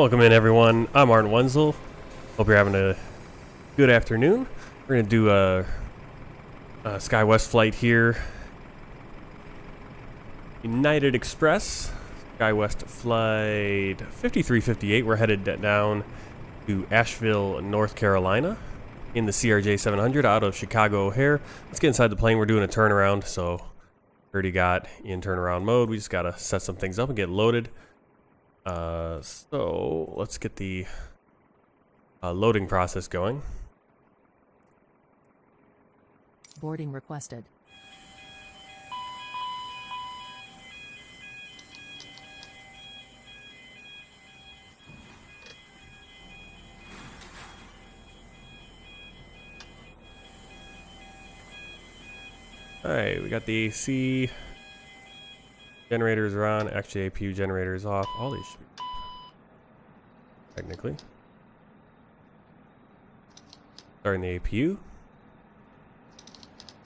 Welcome in, everyone. I'm Martin Wenzel. Hope you're having a good afternoon. We're going to do a Skywest flight here. United Express, Skywest flight 5358. We're headed down to Asheville, North Carolina in the CRJ700 out of Chicago O'Hare. Let's get inside the plane. We're doing a turnaround, so already got in turnaround mode. We just got to set some things up and get loaded. So let's get the loading process going. Boarding requested. Alright, we got the AC generators are on. Actually, APU generators off. All these should be technically. Starting the APU.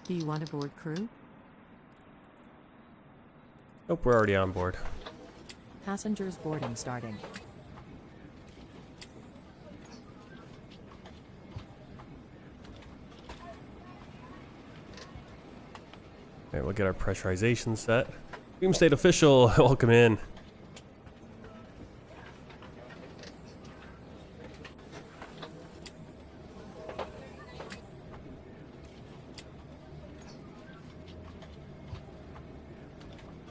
Do you want a board crew? Nope, we're already on board. Passengers boarding starting. Alright, we'll get our pressurization set. Beam State Official, welcome in.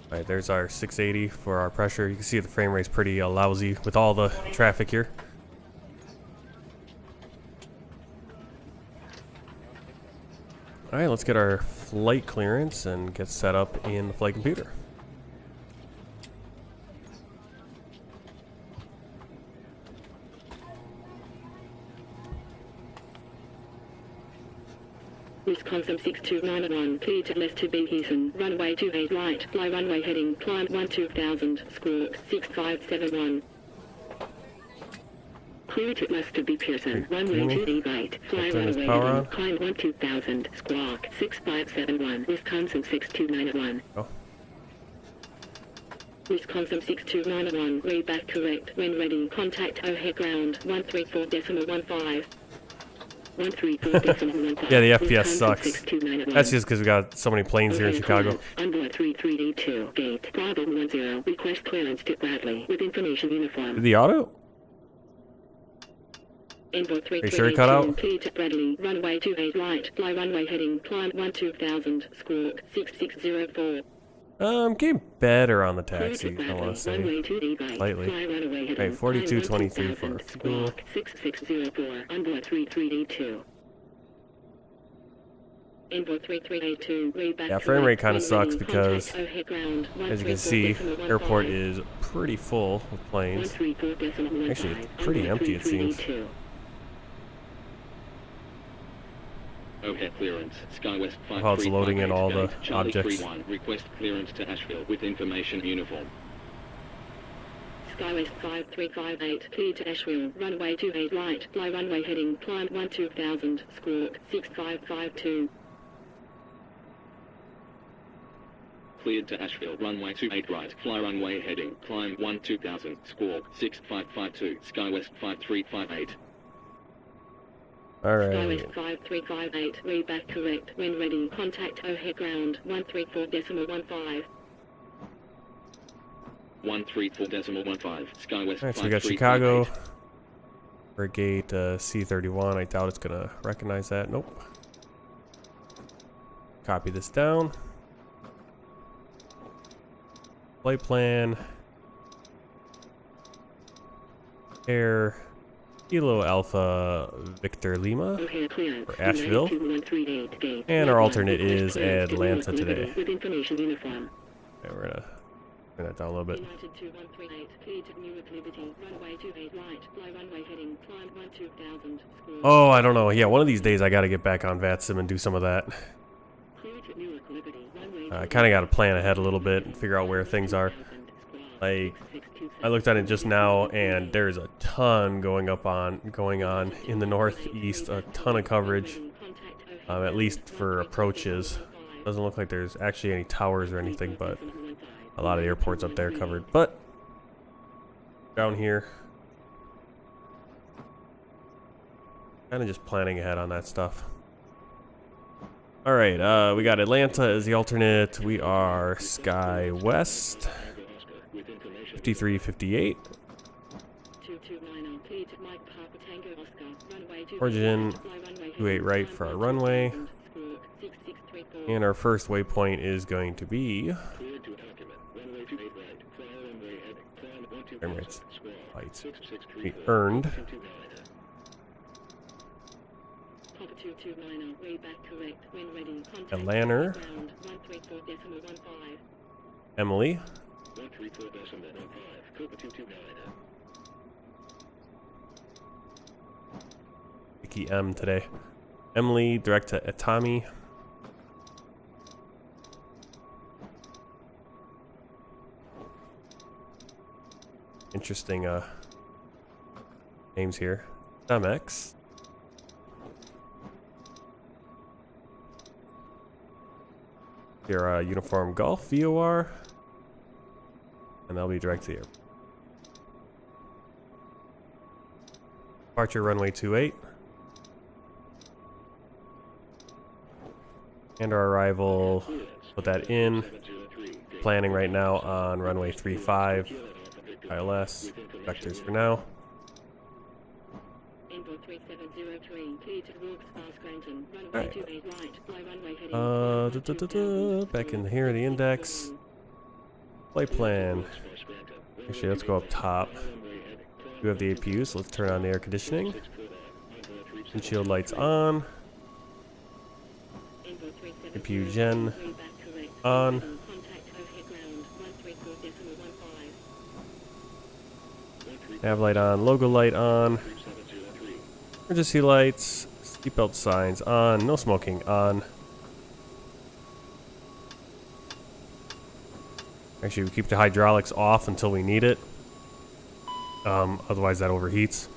Alright, there's our 680 for our pressure. You can see the frame rate's pretty lousy with all the traffic here. Alright, let's get our flight clearance and get set up in the flight computer. Wisconsin 6291, clear to left to be Houston, runway 28 right, fly runway heading, climb 12000, squawk 6571. Clear to left to be Pearson, runway 28 right, fly runway heading, climb 12000, squawk 6571, Wisconsin 6291. Oh. Wisconsin 6291, read back correct, when ready, contact O'Hare ground, 134.15. Yeah, the FPS sucks. That's just because we got so many planes here in Chicago. Onboard 3382, gate, problem 10, request clearance to Bradley, with information uniform. Did the auto? Inboard Are you sure it cut out? clear to Bradley, runway 28 right, fly runway heading, climb 12000, squawk 6604. Getting better on the taxi, I want to say. Slightly. Right, 4223 for fuel. 6604, onboard 3382. Inboard 3382, Yeah, frame rate kind of sucks because, as you can see, airport is pretty full with planes. Actually, it's pretty empty, it seems. O'Hare clearance, Skywest While it's loading in all the objects. Request clearance to Asheville with information uniform. Skywest 5358, clear to Asheville, runway 28 right, fly runway heading, climb 12000, squawk 6552. Cleared to Asheville, runway 28 right, fly runway heading, climb 12000, squawk 6552, Skywest 5358. Alright. Skywest 5358, read back correct, when ready, contact O'Hare ground, 134.15. 134.15, Skywest. Alright, so we got Chicago. For gate C31. I doubt it's gonna recognize that. Nope. Copy this down. Flight plan. Air Kilo Alpha Victor Lima for Asheville. And our alternate is Atlanta today. Okay, we're gonna turn that down a little bit. Oh, I don't know. Yeah, one of these days I gotta get back on VATSIM and do some of that. I kind of got to plan ahead a little bit and figure out where things are. Like, I looked at it just now, and there's a ton going on in the northeast. A ton of coverage, at least for approaches. Doesn't look like there's actually any towers or anything, but a lot of the airports up there covered. But down here, Kind of just planning ahead on that stuff. All right, we got Atlanta as the alternate. We are Skywest 5358. Origin 28 right for our runway. And our first waypoint is going to be Emirates lights. We earned Atlanta, Emily, Vicky M today. Emily, direct to Atami. Interesting names here. MX. Your Uniform Golf VOR. And that'll be direct to the air. Departure runway 28. And our arrival, put that in. Planning right now on runway 35. ILS, vectors for now. Alright. Back in here, the index. Flight plan. Actually, let's go up top. We have the APU, so let's turn on the air conditioning. Windshield lights on. APU gen on. Nav light on, logo light on. Emergency lights, seatbelt signs on, no smoking on. Actually, we keep the hydraulics off until we need it. Otherwise that overheats.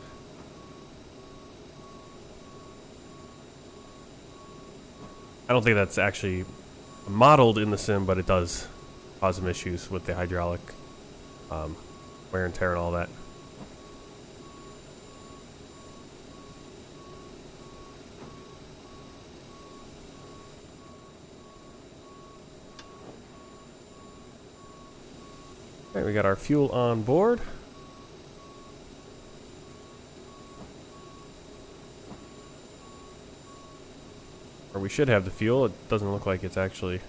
I don't think that's actually modeled in the sim, but it does cause some issues with the hydraulic wear and tear and all that. All right, we got our fuel on board. Or we should have the fuel. It doesn't look like it's actually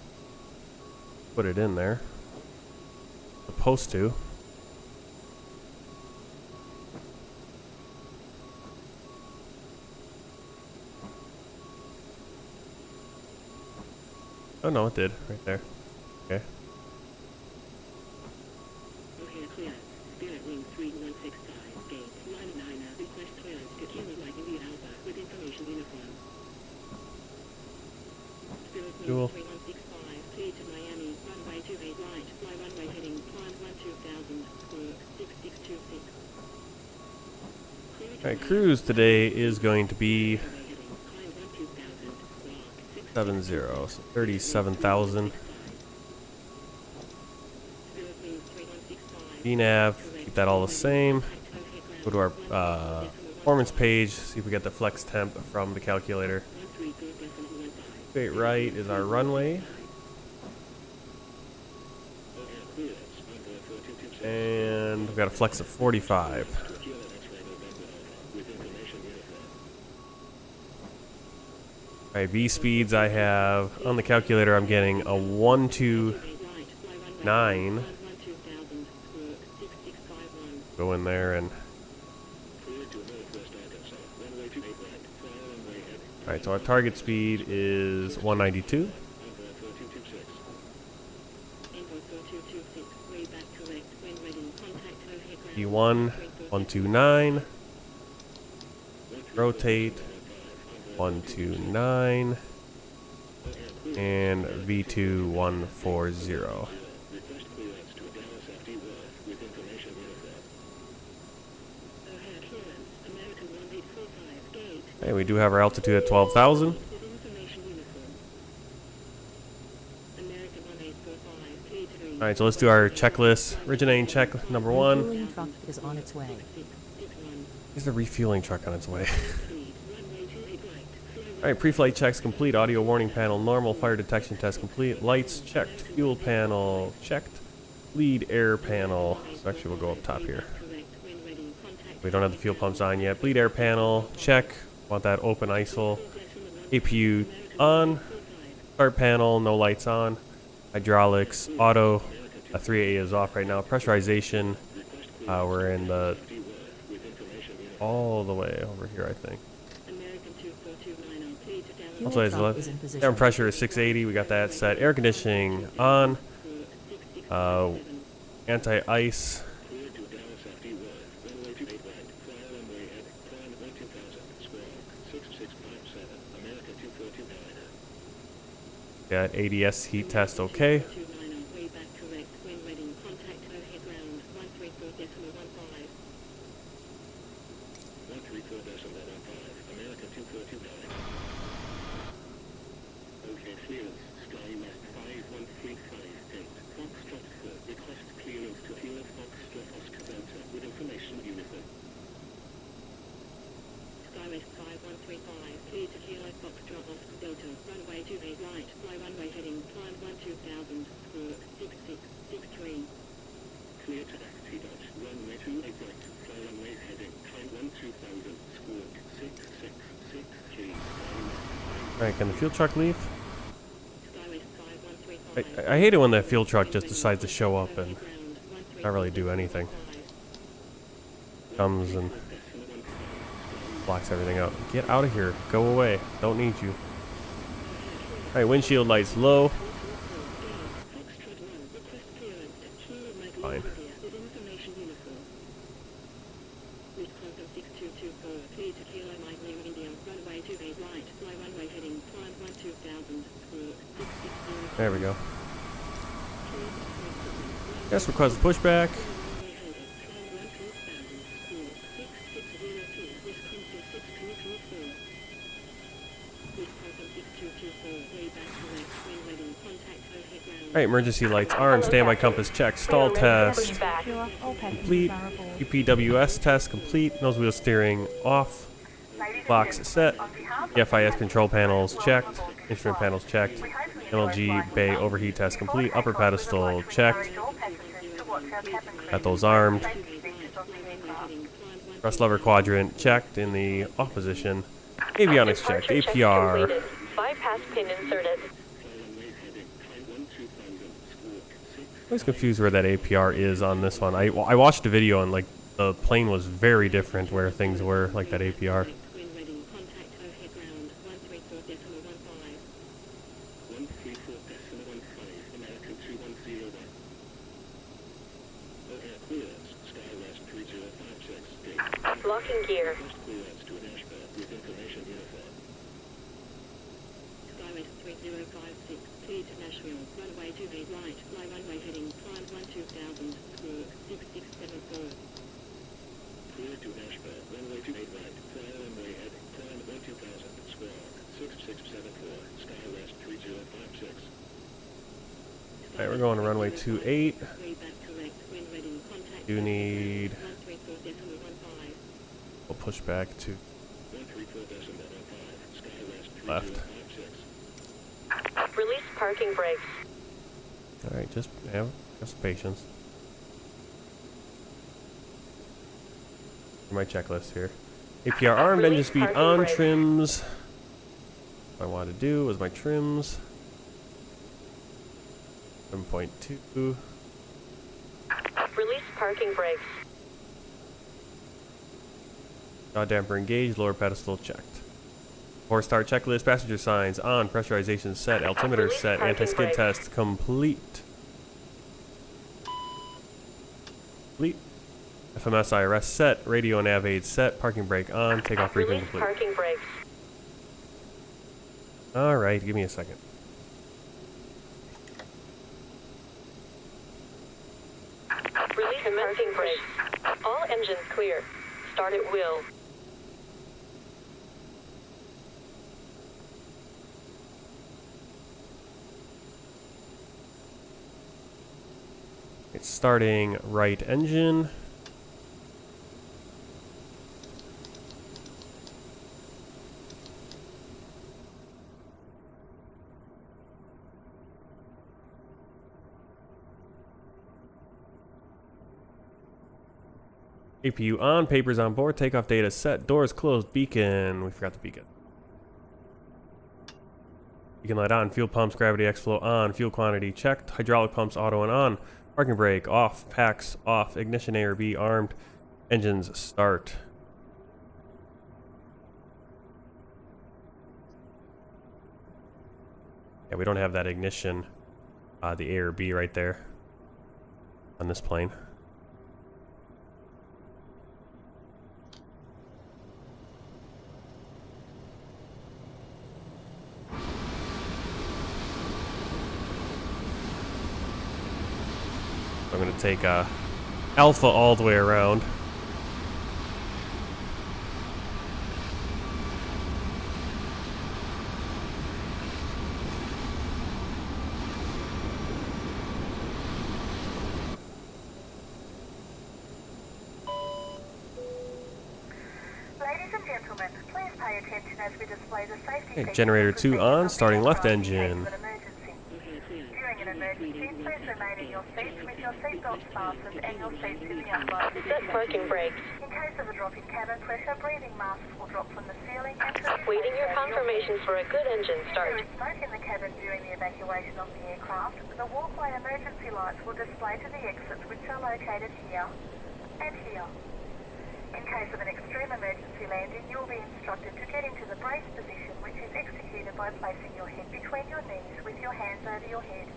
put it in there. Supposed to. Oh no, it did right there. Okay. Cool. Alright, cruise today is going to be 70, so 37,000. VNav, keep that all the same. Go to our performance page, see if we get the flex temp from the calculator. Straight right is our runway. And we've got a flex of 45. Alright, V speeds I have on the calculator, I'm getting a 129. Go in there and alright, so our target speed is 192. V1, 129. Rotate, 129. And V2, 140. Okay, we do have our altitude at 12,000. Alright, so let's do our checklist. Originating check number 1. Refueling truck is on its way. Is the refueling truck on its way? Alright, pre-flight checks complete. Audio warning panel normal. Fire detection test complete. Lights checked. Fuel panel checked. Lead air panel. So actually we'll go up top here. We don't have the fuel pumps on yet. Bleed air panel check. Want that open ISO. APU on. Start panel, no lights on. Hydraulics, auto. 3A is off right now. Pressurization. We're in the all the way over here, I think. Fuel Also, truck is in position. air pressure is 680. We got that set. Air conditioning on. Anti-ice. Got ADS heat test okay. Skywest 5135, clear to Kilo Foxtrot Oscar Delta, runway 28 right, fly runway heading, climb 12000, squawk 6663. Clear to taxi Dodge, runway 28 right, fly runway heading, climb 12000, squawk 6663. Alright, can the fuel truck leave? Skywest 5135. I hate it when the fuel truck just decides to show up and not really do anything. Comes and blocks everything out. Get out of here. Go away. Don't need you. Alright, windshield lights low. Fine. There we go. Yes, request pushback. Alright, emergency lights are on. Standby compass check. Stall test complete. UPWS test complete. Nose wheel steering off. Box set. FIS control panels checked. Instrument panels checked. MLG bay overheat test complete. Upper pedestal checked. Got those armed. Thrust lever quadrant checked in the off position. Avionics checked. APR. Bypass pin inserted. I was confused where that APR is on this one. I watched a video and like the plane was very different where things were, like that APR. Locking gear. Skywest 3056, clear to Asheville, runway 28 right, fly runway heading, climb 12000, squawk 6674. Clear to Asheville, runway 28 right, fly runway heading, climb 12000, squawk 6674, Skywest 3056. Alright, we're going to runway 28. Do need. We'll push back to left. Release parking brakes. Alright, just have some patience. My checklist here. APR armed, engine speed on, trims. What I want to do is my trims. 7.2. Release parking brakes. Yaw damper engaged, lower pedestal checked. 4-star checklist, passenger signs on, pressurization set, altimeter set, anti-skid test complete. FMS IRS set, radio nav aid set, parking brake on, takeoff briefing complete. Parking brakes. Alright, give me a second. Release parking brakes. All engines clear. Start at will. It's starting right engine. APU on, papers on board, takeoff data set, doors closed, beacon. We forgot the beacon. Beacon light on, fuel pumps, gravity X flow on, fuel quantity checked, hydraulic pumps auto and on, parking brake off, packs off, ignition A or B armed, engines start. Yeah, we don't have that ignition, the A or B right there on this plane. I'm going to take Alpha all the way around. Ladies and gentlemen, please pay attention as we display the safety Okay, features generator and 2 procedures on, of starting the left aircraft in case engine. of an emergency. During an emergency, please remain in your seats with your seatbelts fastened and your seats in the upright Set position. parking brakes. In case of a drop in cabin pressure, breathing masks will drop from the ceiling and Waiting your confirmation for a good engine If start. there is smoke in the cabin during the evacuation of the aircraft, the walkway emergency lights will display to the exits, which are located here and here. In case of an extreme emergency landing, you will be instructed to get into the brace position, which is executed by placing your head between your knees with your hands over your head.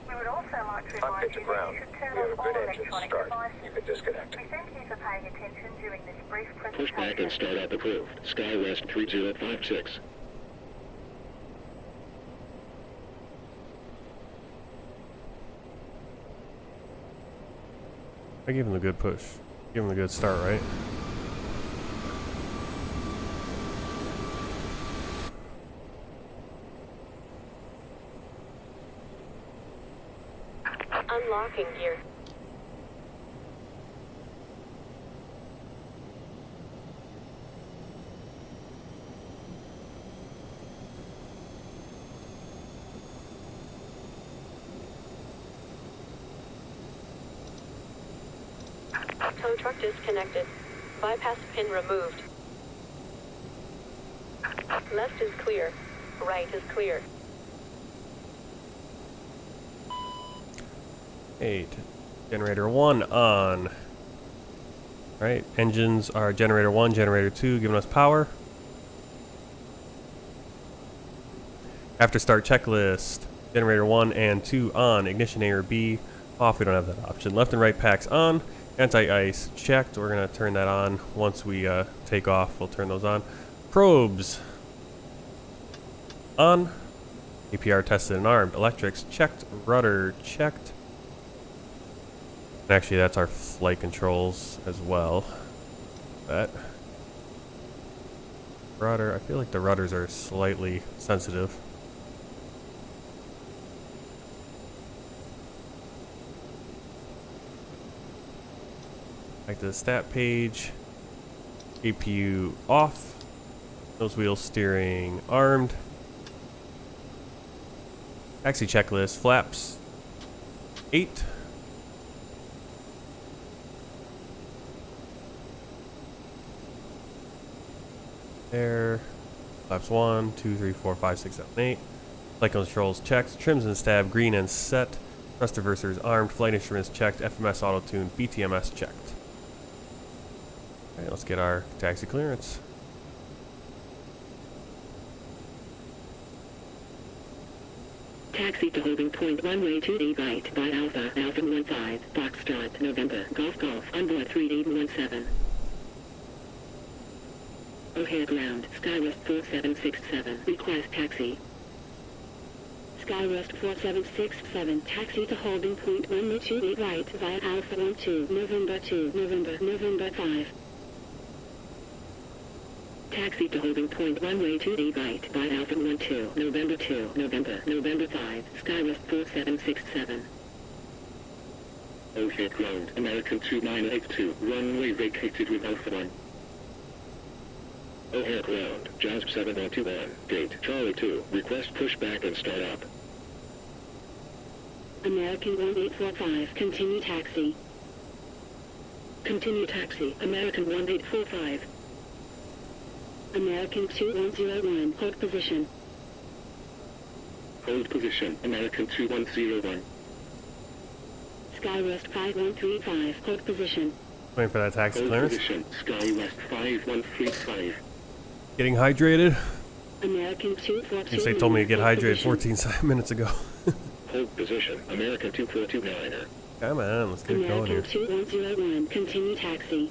We would also like to remind you that you should turn off all electronic devices. You can disconnect. We thank you for paying attention during this brief Push back and presentation. start up approved. Skywest 3056. I gave him a good push. Give him a good start, right? Unlocking gear. Tow truck disconnected. Bypass pin removed. Left is clear. Right is clear. 8. Generator 1 on. Alright, engines are generator 1, generator 2, giving us power. After start checklist, generator 1 and 2 on, ignition A or B off, we don't have that option. Left and right packs on, anti-ice checked, we're going to turn that on once we take off, we'll turn those on. Probes on, APR tested and armed, electrics checked, rudder checked. Actually, that's our flight controls as well. That rudder, I feel like the rudders are slightly sensitive. Back to the stat page. APU off. Nose wheel steering armed. Taxi checklist. Flaps 8. There. Flaps 1, 2, 3, 4, 5, 6, 7, 8. Flight controls checked. Trims and stab green and set. Thrust reversers armed. Flight instruments checked. FMS auto tune. BTMS checked. Alright, let's get our taxi clearance. Taxi to holding point runway 28 right by Alpha 15, Foxtrot, November, Golf, on board 3817. O'Hare ground, Skywest 4767, request taxi. Skywest 4767, taxi to holding point runway 28 right via Alpha 12, November 2, November 5. Taxi to holding point runway 28 right by Alpha 12, November 2, November 5, Skywest 4767. O'Hare ground, American 2982, runway vacated with Alpha 1. O'Hare ground, Jazz 7121, gate, Charlie 2, request pushback and start up. American 1845, continue taxi. Continue taxi, American 1845. American 2101, hold position. Hold position, American 2101. Skywest 5135, hold position. Waiting for that taxi Hold clearance. position, Skywest 5135. Getting hydrated. American 2429. They told me to get hold hydrated position. 14 minutes ago. Hold position, American 2429. Come on, let's get it going American here. 2101, continue taxi.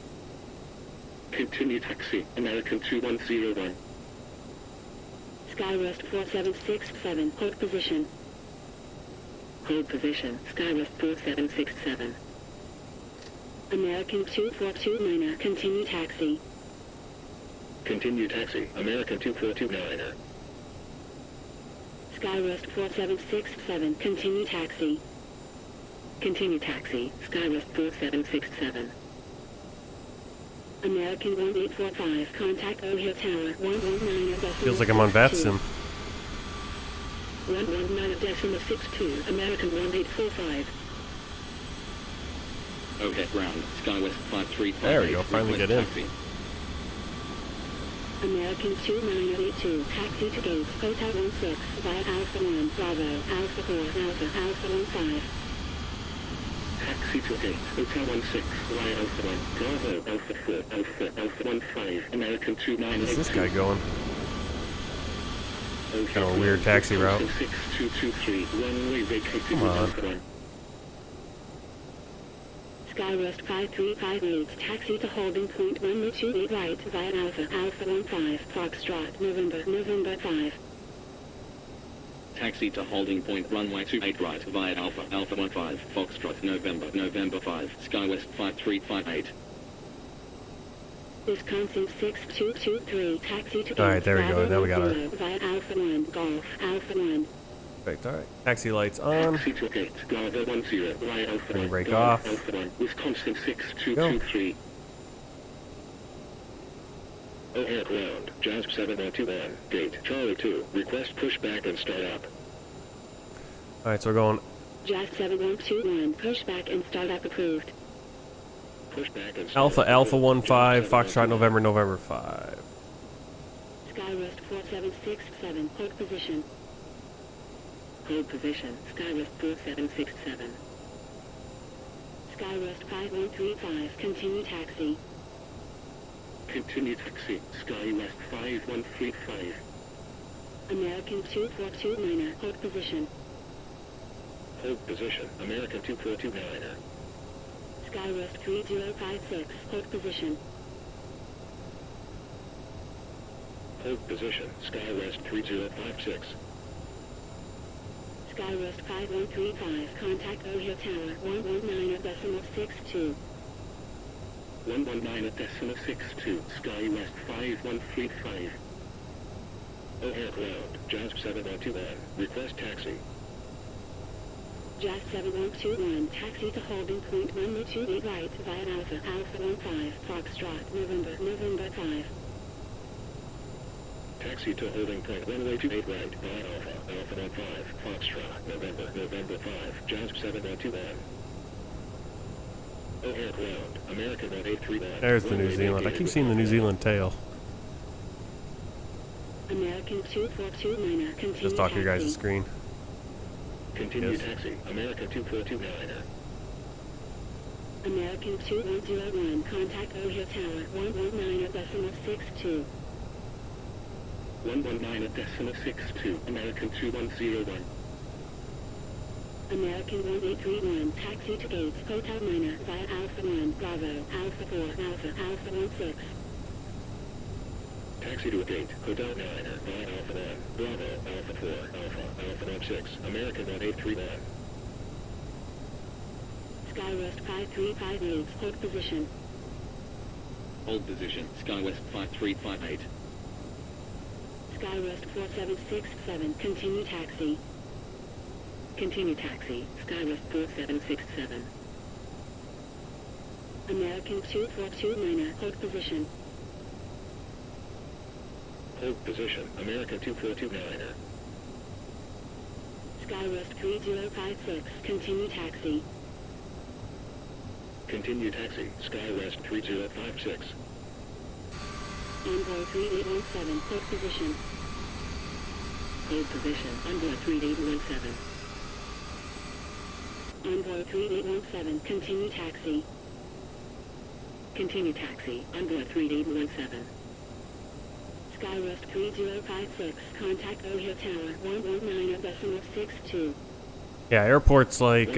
Continue taxi, American 2101. Skywest 4767, hold position. Hold position, Skywest 4767. American 2429, continue taxi. Continue taxi, American 2429. Skywest 4767, continue taxi. Continue taxi, Skywest 4767. American 1845, contact O'Hare Tower, 119 Feels like I'm on VATSIM. 119.62, American 1845. O'Hare ground, Skywest 5358. There we go, finally get in. Taxi. American 2982, taxi to gate, Hotel 16, via Alpha 1, Bravo, Alpha 4, Alpha 15. Taxi to gate, Hotel 16, via Alpha 1, Bravo, Alpha 4, Alpha 15, American 2982. Where's this guy going? Kind of a weird taxi route. 6223, runway vacated Come on. Alpha 1. Skywest 5358, taxi to holding point 128 right, via Alpha 15, Foxtrot, November 5. Taxi to holding point runway 28 right via Alpha 15, Foxtrot, November 5, Skywest 5358. Wisconsin 6223, taxi to Alright, there we go. Now we got our- via Alpha 1, Golf, Alpha 1. Perfect, alright. Taxi lights on. Taxi to gate, Bravo 10, via Alpha 1, break Golf, off. Alpha 1, Wisconsin 6223. O'Hare ground, Jazz 721, gate, Charlie 2, request pushback and start up. Alright, so we're going Jazz 7121, pushback and startup approved. Pushback and start Alpha up. Alpha 15, Jazz Foxtrot, 721. November 5. Skywest 4767, hold position. Hold position, Skywest 4767. Skywest 5135, continue taxi. Continue taxi, Skywest 5135. American 2429, hold position. Hold position, American 2429. Skywest 3056, hold position. Hold position, Skywest 3056. Skywest 5135, contact O'Hare Tower, 119.62. 119.62, Skywest 5135. O'Hare ground, Jazz 721, request taxi. Jazz 7121, taxi to holding point 128 right, via Alpha 15, Foxtrot, November 5. Taxi to holding point, runway 28 right, via Alpha 15, Foxtrot, November 5, Jazz 721. O'Hare ground, American 1831. There's the New Zealand. I keep seeing the New Zealand tail. American 2429, continue Just off your taxi. guys' screen. Continue Yes. taxi, American 2429. American 2101, contact O'Hare Tower, 119.62. 119.62, American 2101. American 1831, taxi to gates, Hotel Minor, via Alpha 1, Bravo, Alpha 4, Alpha 16. Taxi to a gate, Hotel 9, via Alpha 1, Bravo, Alpha 4, Alpha 16, American 1831. Skywest 5358, hold position. Hold position, Skywest 5358. Skywest 4767, continue taxi. Continue taxi, Skywest 4767. American 2429, hold position. Hold position, American 2429. Skywest 3056, continue taxi. Continue taxi, Skywest 3056. Envoy 3817, hold position. Hold position, Envoy 3817. Envoy 3817, continue taxi. Continue taxi, Envoy 3817. Skywest 3056, contact O'Hare Tower 119.62. Yeah, airports like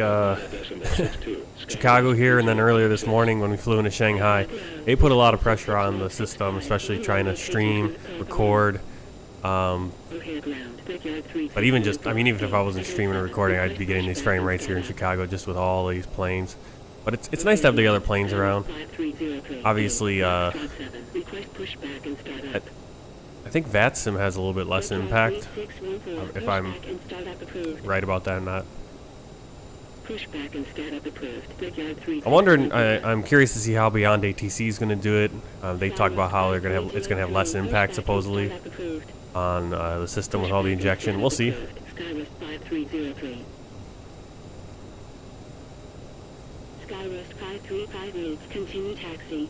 Chicago here, and then earlier this morning when we flew into Shanghai, they put a lot of pressure on the system, especially trying to stream, record. But even just, I mean, even if I wasn't streaming or recording, I'd be getting these frame rates here in Chicago just with all these planes. But it's nice to have the other planes around. Obviously, I think VATSIM has a little bit less impact, if I'm right about that or not. I'm wondering, I'm curious to see how Beyond ATC is going to do it. They talk about how it's going to have less impact supposedly on the system with all the injection. We'll see. Skywest 5358, continue taxi.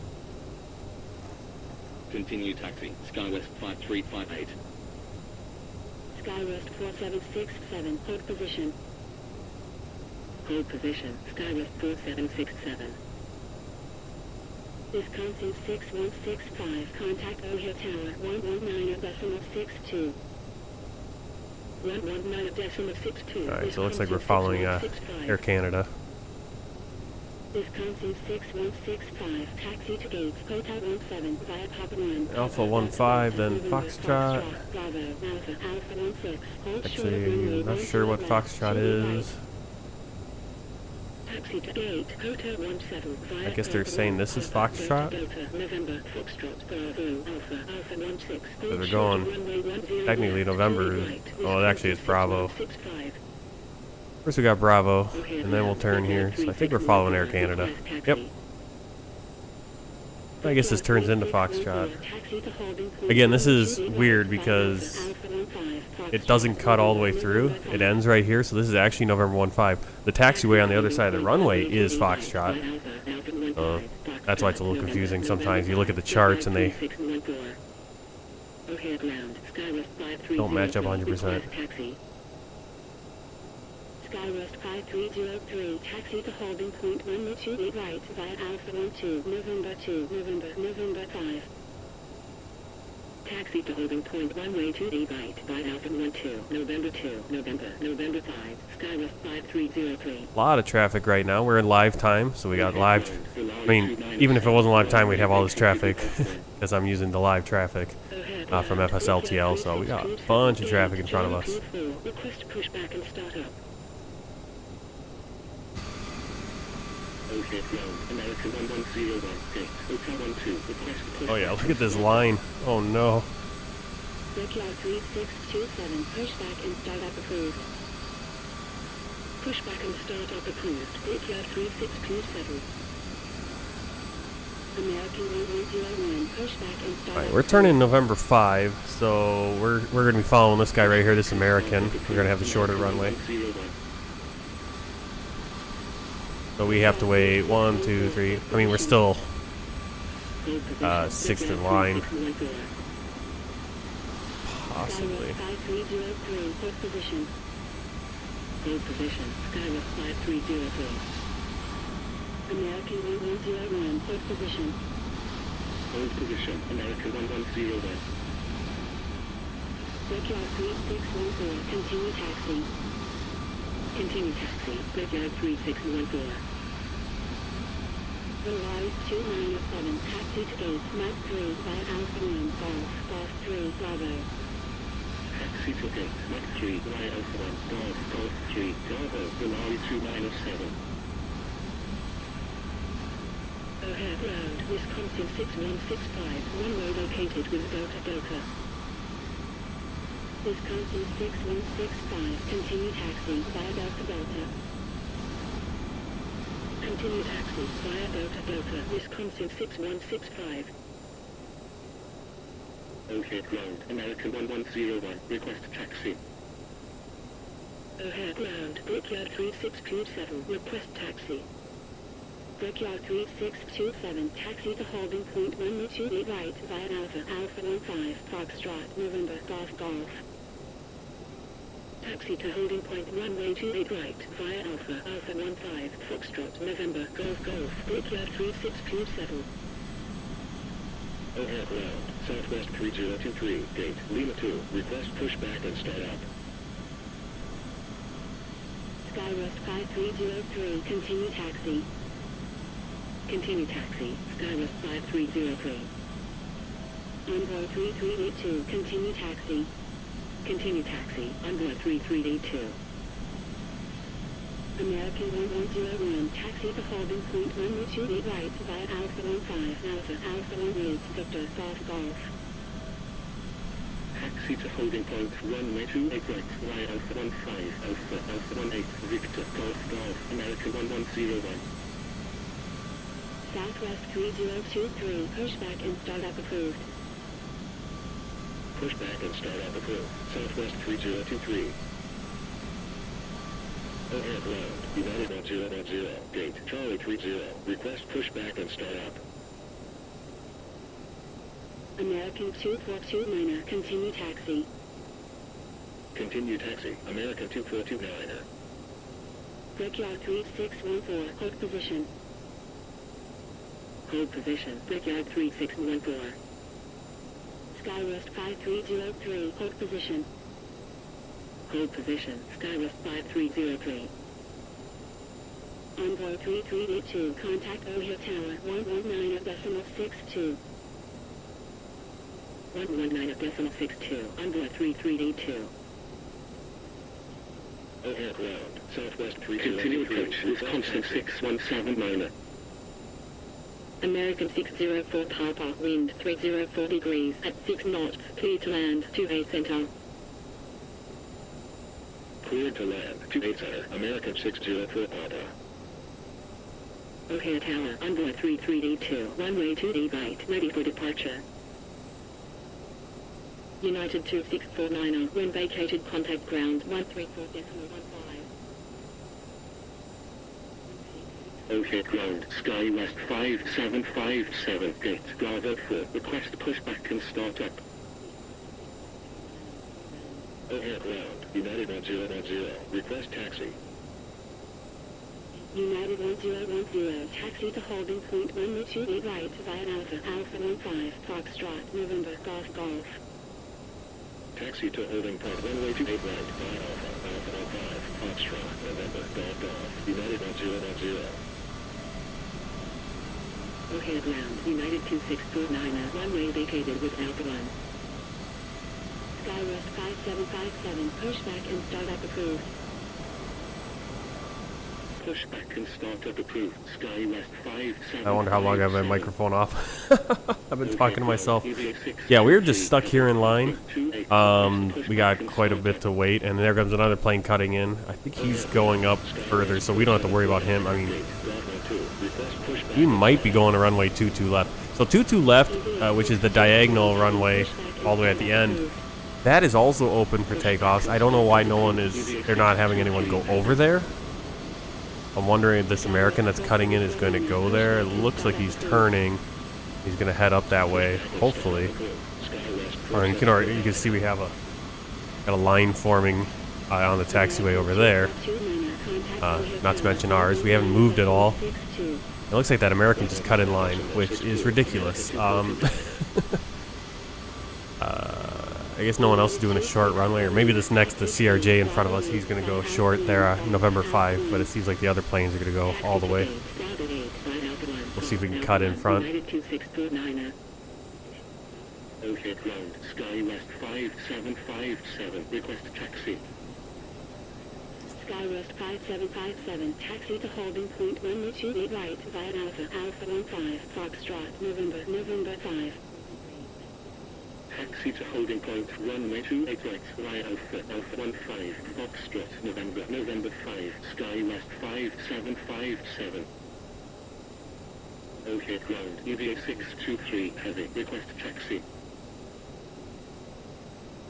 Continue taxi, Skywest 5358. Skywest 4767, hold position. Hold position, Skywest 4767. Wisconsin 6165, contact O'Hare Tower 119.62. 119.62. Alright, so it looks like we're following Air Canada. Wisconsin 6165, taxi to gates, Hotel 17, via Papa 1. Alpha 15, then Foxtrot. Bravo, Alpha 16, hold Actually, I'm not sure what Foxtrot is. Taxi to gate, Hotel 17, via I guess they're saying this is Foxtrot. November, Foxtrot, Bravo, Alpha 16. So they're going, technically November, well it actually is Bravo. First we got Bravo, and then we'll turn here, so I think we're following Air Canada. Yep. I guess this turns into Foxtrot. Again, this is weird because it doesn't cut all the way through. It ends right here, so this is actually November 15. The taxiway on the other side of the runway is Foxtrot. That's why it's a little confusing sometimes. You look at the charts and they don't match up 100%. Skywest 5303, taxi to holding point 128 right via Alpha 12, November 2, November 5. Taxi to holding point 128 right via Alpha 12, November 2, November 5, Skywest 5303. A lot of traffic right now. We're in live time, so we got live. I mean, even if it wasn't live time, we'd have all this traffic because I'm using the live traffic from FSLTL, so we got a bunch of traffic in front of us. Request pushback and start up. Oh yeah, look at this line. Oh no. Brickyard 3627, pushback and start up approved. Pushback and start up approved. Brickyard 3627. American 1101, pushback and start Alright, up we're turning November 5, so we're going to be following this guy right here, this American. We're going to have the shorter runway. So we have to wait 1, 2, 3. I mean, we're still sixth in line. Possibly. Hold position. Hold position. Skywest 5303. American 1101, hold position. Hold position, American 1101. Brickyard 3614, continue taxi. Continue taxi, Brickyard 3614. Airlines 297, taxi to gate, Mach 3 via Alpha 1, Golf 3, Bravo. Taxi to gate, Mach 3 via Alpha 1, Golf 3, Bravo, Airlines 297. O'Hare Road, Wisconsin 6165, runway located with Delta. Wisconsin 6165, continue taxi via Delta. Continue taxi via Delta, Wisconsin 6165. O'Hare Ground, American 1101, request taxi. O'Hare Ground, Brickyard 3627, request taxi. Brickyard 3627, taxi to holding point 128 right via Alpha 15, Foxtrot, November, Golf. Taxi to holding point runway 28 right via Alpha 15, Foxtrot, November, Golf, Brickyard 3627. O'Hare ground, Southwest 3023, gate, Lima 2, request pushback and start up. Skywest 5303, continue taxi. Continue taxi, Skywest 5303. Envoy 3382, continue taxi. Continue taxi, Envoy 3382. American 1101, taxi to holding point 128 right via Alpha 15, Alpha 1 is Victor, Golf. Taxi to holding point runway 28 right via Alpha 15, Alpha 18, Victor, Golf, American 1101. Southwest 3023, pushback and startup approved. Pushback and startup approved. Southwest 3023. O'Hare ground, United 1010, gate, Charlie 30, request pushback and start up. American 2429, continue taxi. Continue taxi, American 2429. Brickyard 3614, hold position. Hold position, Brickyard 3614. Skywest 5303, hold position. Hold position, Skywest 5303. Envoy 3382, contact O'Hare Tower 119.62. 119.62, Envoy 3382. O'Hare ground, Southwest 3023. Continue approach, Wisconsin 6179. American 604 Papa, wind 304 degrees at 6 knots, clear to land, 28 center. Cleared to land, 28 center, American 604 Papa. O'Hare Tower, Envoy 3382, runway 2D right, ready for departure. United 2649, when vacated contact ground 134.15. O'Hare ground, Skywest 5757, gate, Bravo 4, request pushback and start up. O'Hare ground, United 1010, request taxi. United 1010, taxi to holding point 128 right via Alpha 15, Foxtrot, November, Golf. Taxi to holding point runway 28 right via Alpha 15, Foxtrot, November, Golf, United 1010. O'Hare ground, United 2649, runway vacated with Alpha 1. Skywest 5757, pushback and startup approved. Pushback and startup approved, Skywest 5757. I wonder how long I have my microphone off. I've been talking to myself. Yeah, we were just stuck here in line. We got quite a bit to wait, and there comes another plane cutting in. I think he's going up further, so we don't have to worry about him. I mean, he might be going to runway 22 left. So 22 left, which is the diagonal runway all the way at the end, that is also open for takeoffs. I don't know why they're not having anyone go over there. I'm wondering if this American that's cutting in is going to go there. It looks like he's turning. He's going to head up that way, hopefully. Or you can see we have got a line forming on the taxiway over there. Not to mention ours. We haven't moved at all. It looks like that American just cut in line, which is ridiculous. I guess no one else is doing a short runway, or maybe this next, the CRJ in front of us, he's going to go short there, November 5, but it seems like the other planes are going to go all the way. We'll see if we can cut in front. O'Hare ground, Skywest 5757, request taxi. Skywest 5757, taxi to holding point 128 right via Alpha 15, Foxtrot, November 5. Taxi to holding point runway 28 right via Alpha 15, Foxtrot, November 5, Skywest 5757. O'Hare ground, EVA 623 heavy, request taxi.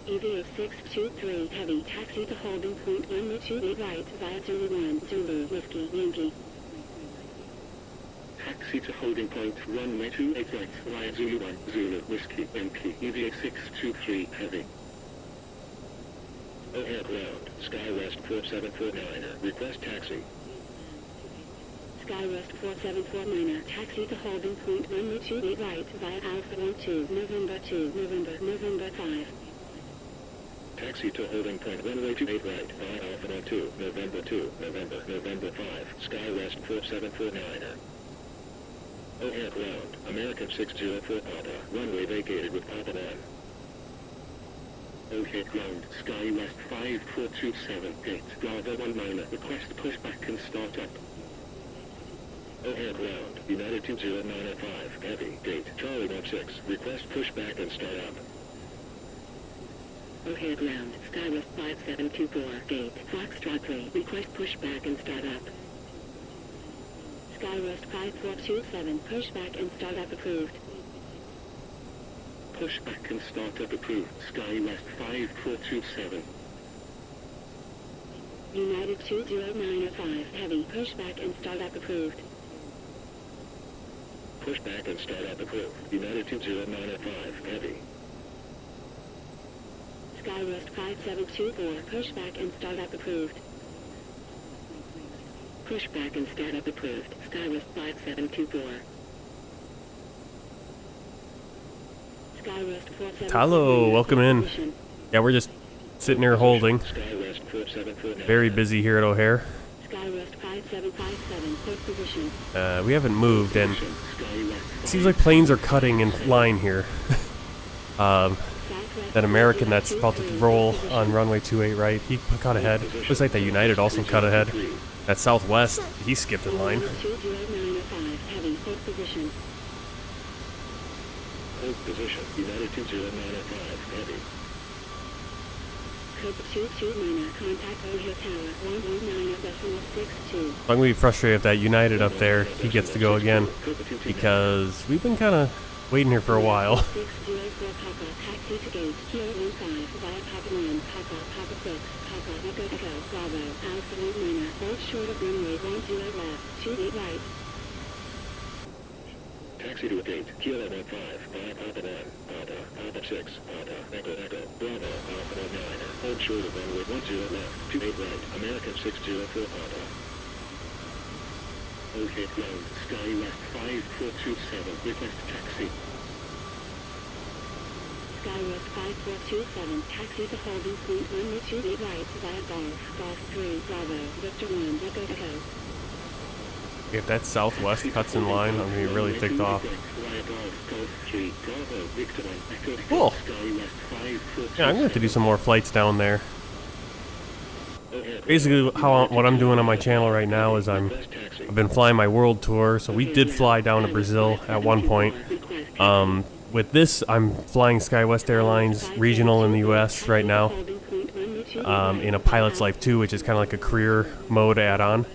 EVA 623 heavy, taxi to holding point 128 right via Zulu 1, Zulu, Whiskey, Yankee. Taxi to holding point runway 28 right via Alpha 15, Foxtrot, November 5, Skywest 5757. O'Hare ground, EVA 623 heavy, request taxi. EVA 623 heavy, taxi to holding point 128 right via Zulu 1, Zulu, Whiskey, Yankee. Taxi to holding point, runway 28 right, via Zulu 1, Zulu, Whiskey, MP, EVA 623, heavy. O'Hare ground, Skywest 4749er, request taxi. Skywest 4749er, taxi to holding point, runway 28 right, via Alpha 12, November 2, November 5. Taxi to holding point, runway 28 right, via Alpha 12, November 2, November 5, Skywest 4749er. O'Hare ground, American 604 Papa, runway vacated with Papa 1. O'Hare ground, Skywest 5427, gate, Bravo 1 minor, request pushback and start up. O'Hare ground, United 20905, heavy, gate, Charlie 16, request pushback and start up. O'Hare ground, Skywest 5724, gate, Foxtrot 3, request pushback and start up. Skywest 5427, pushback and start up approved. Pushback and start up approved, Skywest 5427. United 20905, heavy, pushback and start up approved. Pushback and start up approved, United 20905, heavy. Skywest 5724, pushback and start up approved. Pushback and start up approved, Skywest 5724. Skywest 47. Hello, welcome in. Yeah, we're just sitting here holding. Skywest 4749. Very busy here at O'Hare. Skywest 5757, port position. We haven't moved, and Skywest it seems like planes are cutting in line here. That American that's about to roll on runway 28 right, he cut ahead. Looks like that United also cut ahead. That Southwest, he skipped in line. 20905, heavy, port position. Hold position, United 20905, heavy. Code 229, contact O'Hare Tower, 119.62. I'm going to be frustrated if that United up there, he gets to go again, because we've been kind of waiting here for a while. 604 Papa, taxi to gate, Kilo 15, via Papa 1, Papa 6, Papa, Echo, Bravo, Alpha 1 minor, hold short of runway 10 left, 28 right. Taxi to a gate, Kilo 15, via Papa 1, Papa 6, Papa, Echo, Bravo, Alpha 1 minor, hold short of runway 10 left, 28 right, American 604 Papa. O'Hare ground, Skywest 5427, request taxi. Skywest 5427, taxi to holding point, runway 28 right, via Golf 3, Bravo, Victor 1, Echo. If that Southwest cuts in line, I'm going to be really ticked off. Cool. Yeah, I'm going to have to do some more flights down there. Basically, what I'm doing on my channel right now is I've been flying my world tour. So we did fly down to Brazil at one point. With this, I'm flying Skywest Airlines regional in the U.S. right now, in a Pilot's Life 2, which is kind of like a career mode add-on.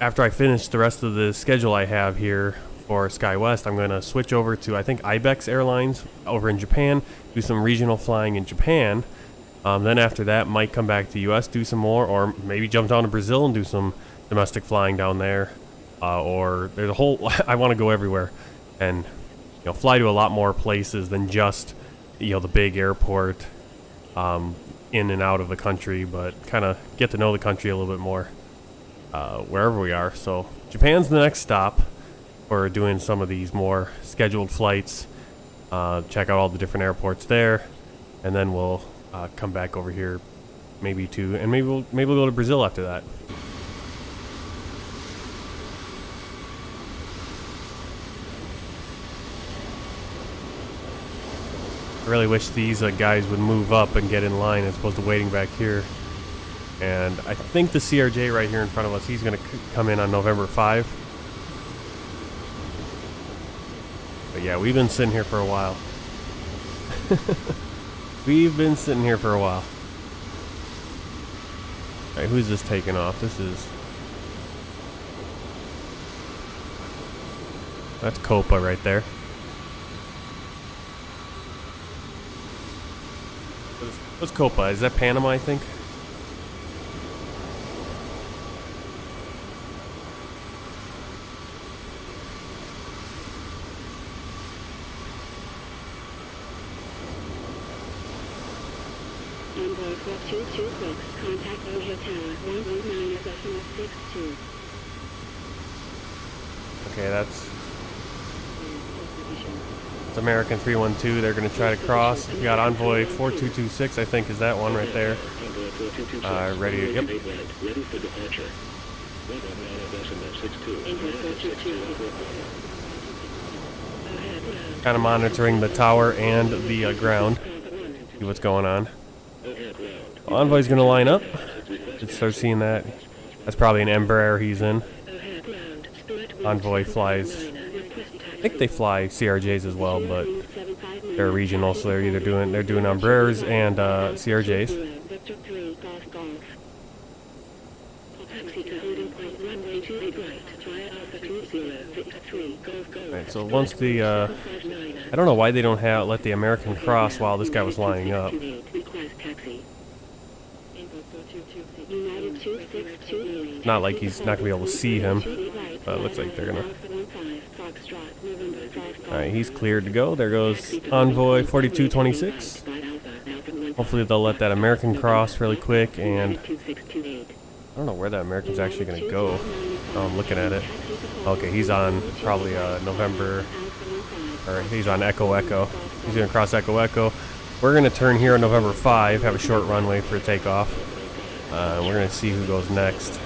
After I finish the rest of the schedule I have here for Skywest, I'm going to switch over to, I think, Ibex Airlines over in Japan, do some regional flying in Japan. Then after that, might come back to the U.S., do some more, or maybe jump down to Brazil and do some domestic flying down there. Or there's a whole, I want to go everywhere and, fly to a lot more places than just, the big airport in and out of the country, but kind of get to know the country a little bit more wherever we are. So Japan's the next stop for doing some of these more scheduled flights. Check out all the different airports there, and then we'll come back over here, maybe we'll go to Brazil after that. I really wish these guys would move up and get in line as opposed to waiting back here. And I think the CRJ right here in front of us, he's going to come in on November 5. But yeah, we've been sitting here for a while. We've been sitting here for a while. Alright, who's this taking off? That's Copa right there. What's Copa? Is that Panama, I think? Envoy 4226, contact O'Hare Tower 119.62. Okay, that's American 312. They're going to try to cross. We got Envoy 4226, I think is that one right there. Ready to, yep. Ready for departure. Kind of monitoring the tower and the ground. See what's going on. Envoy's going to line up. Just start seeing that. That's probably an Embraer he's in. Envoy flies. I think they fly CRJs as well, but they're regional, so they're doing Embraers and CRJs. Alright, so once the I don't know why they don't let the American cross while this guy was lining up. Not like he's not gonna be able to see him, but it looks like they're gonna. Alright, he's cleared to go. There goes Envoy 4226. Hopefully they'll let that American cross really quick, and I don't know where that American's actually gonna go. Oh, I'm looking at it. Okay, he's on probably November, or he's on Echo Echo. He's gonna cross Echo Echo. We're gonna turn here on November 5, have a short runway for a takeoff. We're gonna see who goes next.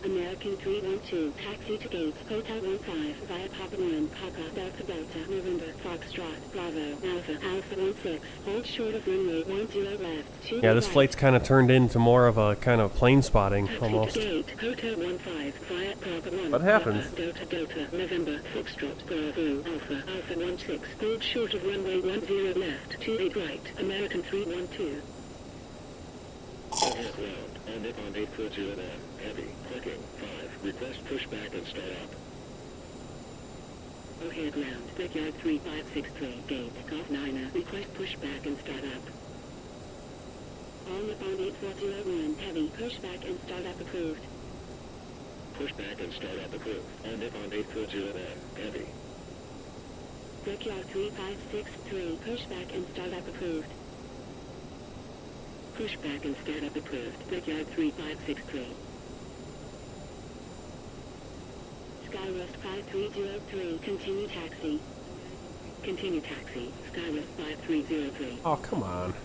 American 312, taxi to gates, Hotel 15, via Papa 1, Papa, Delta Delta, November, Foxtrot, Bravo, Alpha, Alpha 16, hold short of runway 10 left, 2 Yeah, this flight's kind of turned into more of a kind of plane spotting almost. Gate, Hotel 15, via Papa 1, What happens? Papa, Delta Delta, November, Foxtrot, Bravo, Alpha, Alpha 16, hold short of runway 10 left, 28 right, American 312. Ground, on Nippon 840 heavy, clicking, 5, request pushback and start up. O'Hare ground, backyard 3563, gate, Golf 9er, request pushback and start up. All Nippon 840 heavy, pushback and start up approved. Pushback and start up approved. On Nippon 840 heavy. Backyard 3563, pushback and start up approved. Pushback and start up approved. Backyard 3563. Skywest 5303. Continue taxi. Continue taxi. Skywest 5303. Oh, come on.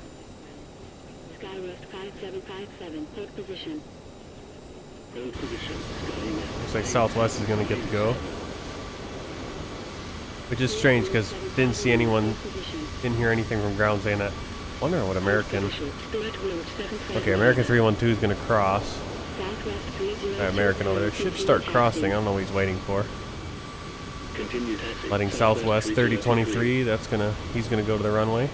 Skywest 5757. Hold position. Hold position. Skywest. Looks like Southwest is gonna get to go. Which is strange because didn't see anyone, didn't hear anything from ground saying that. I wonder what American. Okay, American 312 is going to cross. American over there should start crossing. I don't know what he's waiting for. Letting Southwest 3023. He's gonna go to the runway.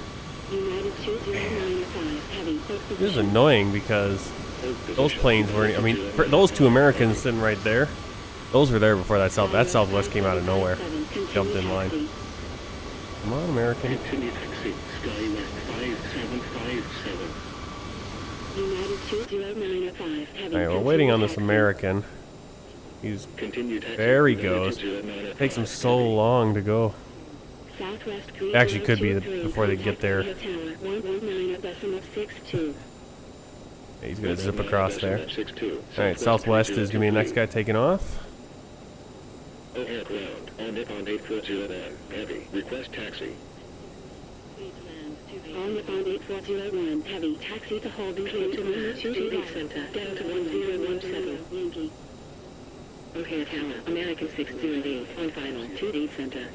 This is annoying because those planes were. I mean, those two Americans sitting right there. Those were there before that Southwest came out of nowhere. Jumped in line. Come on, American. Alright, we're waiting on this American. There he goes. It takes him so long to go. It actually could be before they get there. He's going to zip across there. Alright, Southwest is going to be the next guy taking off. O'Hare ground, on Nippon 840 heavy, request taxi. All Nippon 840 heavy, taxi to holding clear to 2D Center, Delta 1017, Yankee. O'Hare Tower, American 608, on final, 2D Center.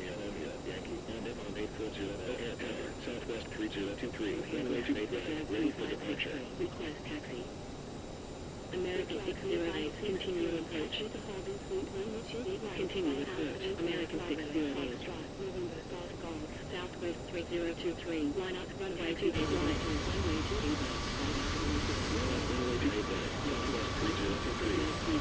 Southwest 3023, runway 28 right, ready for departure. Request taxi. American 608, continue approach. Continue approach. American 608. Southwest 3023, line up runway 28 right. Runway 28 right. Runway 28 right, Southwest 3023.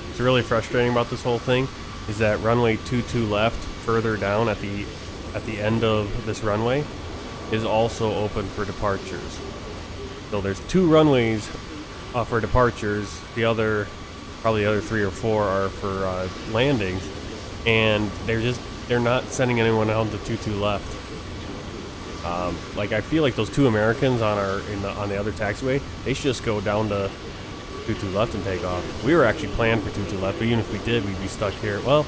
What's really frustrating about this whole thing is that runway 22 left, further down at the end of this runway, is also open for departures. So there's two runways for departures. The other Probably the other 3 or 4 are for landings, and they're not sending anyone out to 22 left. Like I feel like those 2 Americans on the other taxiway, they should just go down to 22 left and take off. We were actually planned for 22 left, but even if we did, we'd be stuck here. Well,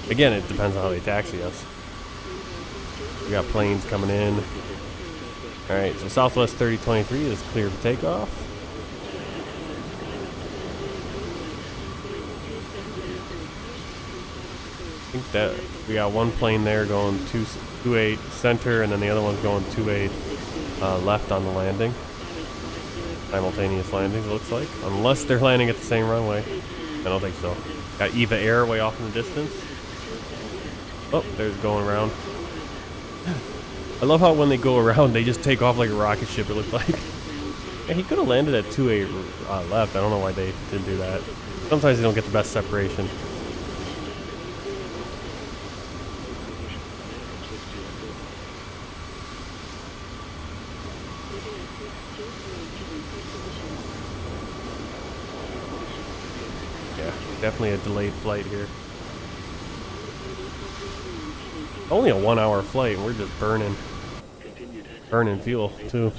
again, it depends on how they taxi us. We got planes coming in. All right, so Southwest 3023 is clear for takeoff. I think that we got one plane there going 28 center, and then the other one's going 28 left on the landing. Simultaneous landings, it looks like. Unless they're landing at the same runway. I don't think so. Got Eva Air way off in the distance. Oh, there's going around. I love how when they go around, they just take off like a rocket ship, it looked like. Yeah, he could have landed at 28 left. I don't know why they didn't do that. Sometimes they don't get the best separation. Yeah, definitely a delayed flight here. Only a 1 hour flight, and we're just burning fuel too.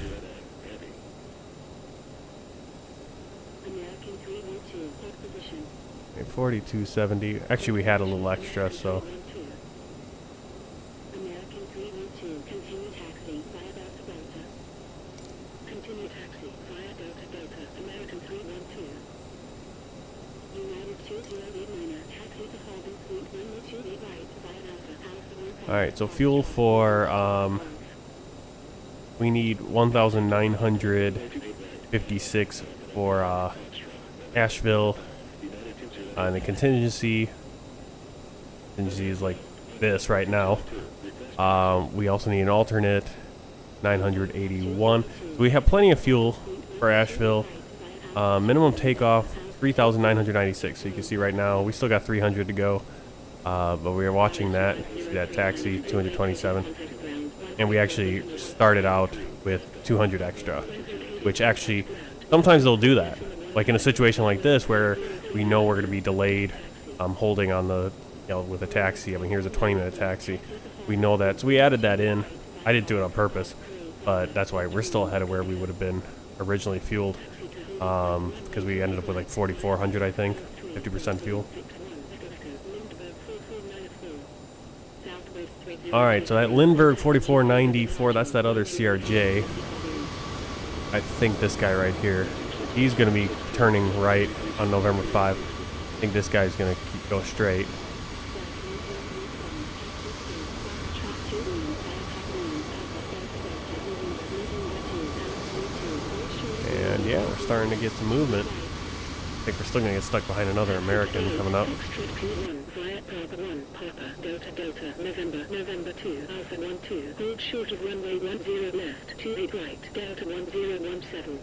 Okay, 4270. Actually, we had a little extra, so. Alright, so fuel for, we need 1,956 for Asheville, and the contingency is like this right now. We also need an alternate 981. So we have plenty of fuel for Asheville. Minimum takeoff 3,996. So you can see right now we still got 300 to go. But we are watching that. See that taxi, 227. And we actually started out with 200 extra, which actually, sometimes they'll do that. Like in a situation like this where we know we're going to be delayed, holding on the, with a taxi. I mean, here's a 20-minute taxi. We know that. So we added that in. I didn't do it on purpose, but that's why we're still ahead of where we would have been originally fueled. Because we ended up with like 4,400, I think, 50% fuel. Alright, so that Lindbergh 4494, that's that other CRJ. I think this guy right here, he's going to be turning right on November 5. I think this guy's going to go straight. And yeah, we're starting to get some movement. I think we're still going to get stuck behind another American coming up. Delta, November 2, Alpha 12, hold short of runway 10 left, 28 right, Delta 1017.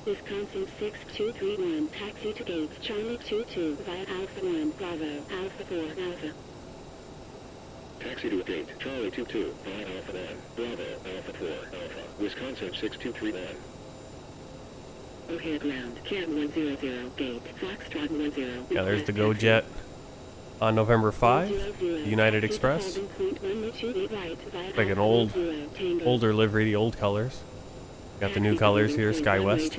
Wisconsin 6231, taxi to gates, Charlie 22, via Alpha 1, Bravo, Alpha 4, Alpha. Taxi to gate, Charlie 22, via Alpha 1, Bravo, Alpha 4, Alpha, Wisconsin 6231. O'Hare ground, Cam 100, gate, Foxtrot 10. Yeah, there's the Go Jet on November 5, United Express. Like an older livery, the old colors. Got the new colors here, Skywest.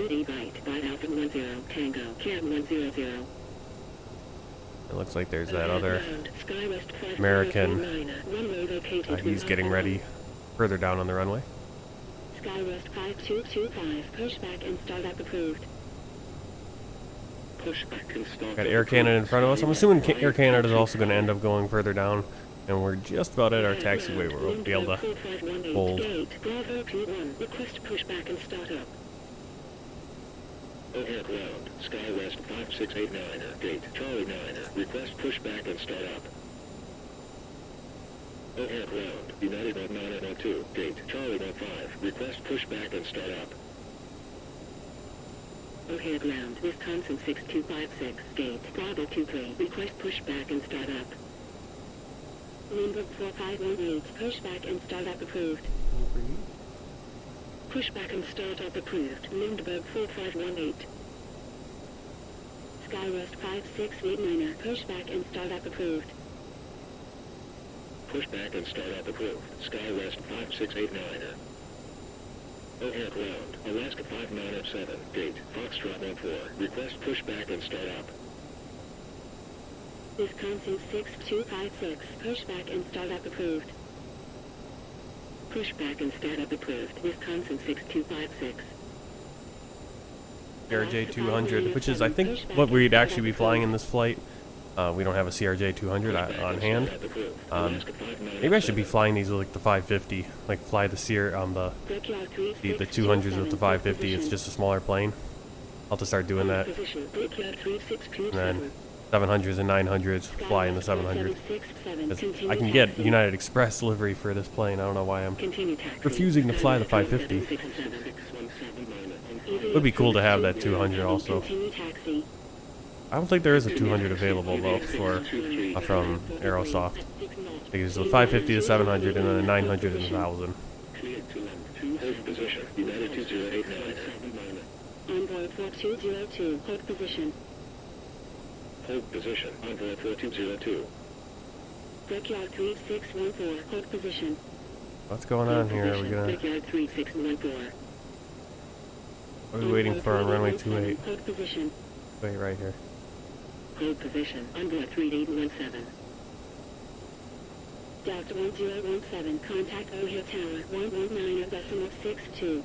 It looks like there's that other American. He's getting ready further down on the runway. Skywest 5225, pushback and startup approved. Pushback and startup. Got Air Canada in front of us. I'm assuming Air Canada is also going to end up going further down, and we're just about at our taxiway where we'll be able to hold. Bravo P1, request pushback and startup. O'Hare ground, Skywest 5689, gate, Charlie 9, request pushback and startup. O'Hare ground, United 9902, gate, Charlie 15, request pushback and start up. O'Hare ground, Wisconsin 6256, gate, Bravo 23, request pushback and start up. Lindbergh 4518, pushback and start up approved. Pushback and start up approved, Lindbergh 4518. Skywest 5689er. Pushback and startup approved. Pushback and startup approved. Skywest 5689er. O'Hare ground. Alaska 597. Gate. Foxtrot 14. Request pushback and startup. Wisconsin 6256. Pushback and startup approved. Pushback and startup approved. Wisconsin 6256. CRJ-700, which is, I think, what we'd actually be flying in this flight. We don't have a CRJ-700 on hand. Maybe I should be flying these with like the 550, like fly the 200s with the 550. It's just a smaller plane. I'll have to start doing that. And then 700s and 900s fly in the 700. I can get United Express delivery for this plane. I don't know why I'm refusing to fly the 550. It would be cool to have that 200 also. I don't think there is a 200 available though from Aerosoft. Because the 550 to 700 and then the 900 and 1000. Hold position. United 2089. Envoy 4202. Hold position. Hold position. Envoy 4202. Brickyard 3614. Hold position. What's going on here? Are we gonna? Brickyard 3614. What are we waiting for on runway 28? Hold position. Wait, right here. Hold position. Envoy 3817. Delta 1017. Contact O'Hare Tower 119.62.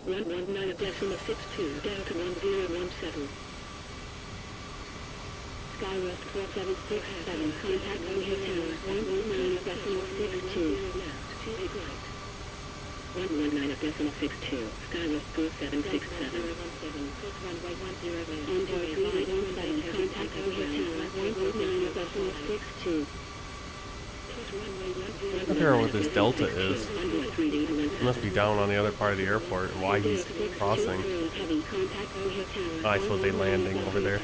119.62. Delta 1017. Skywest 4767. Contact O'Hare Tower 119.62. 119.62. Skywest 4767. Envoy 3817. Contact O'Hare Tower 119.62. I don't know what this Delta is. He must be down on the other part of the airport and why he's crossing. Oh, I suppose they're landing over there.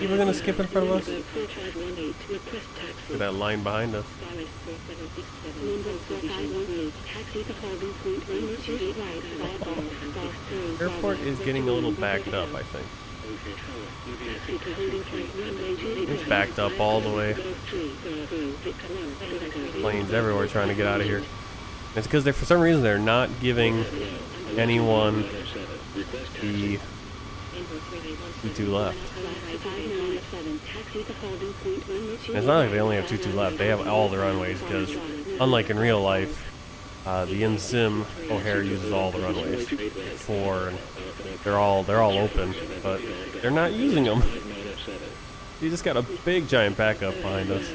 You were gonna skip in front of us? Look at that line behind us. Airport is getting a little backed up, I think. It's backed up all the way. Planes everywhere trying to get out of here. It's because for some reason they're not giving anyone the 22 left. And it's not like they only have 22 left. They have all the runways because, unlike in real life, the in-sim O'Hare uses all the runways. They're all open, but they're not using them. You just got a big giant backup behind us.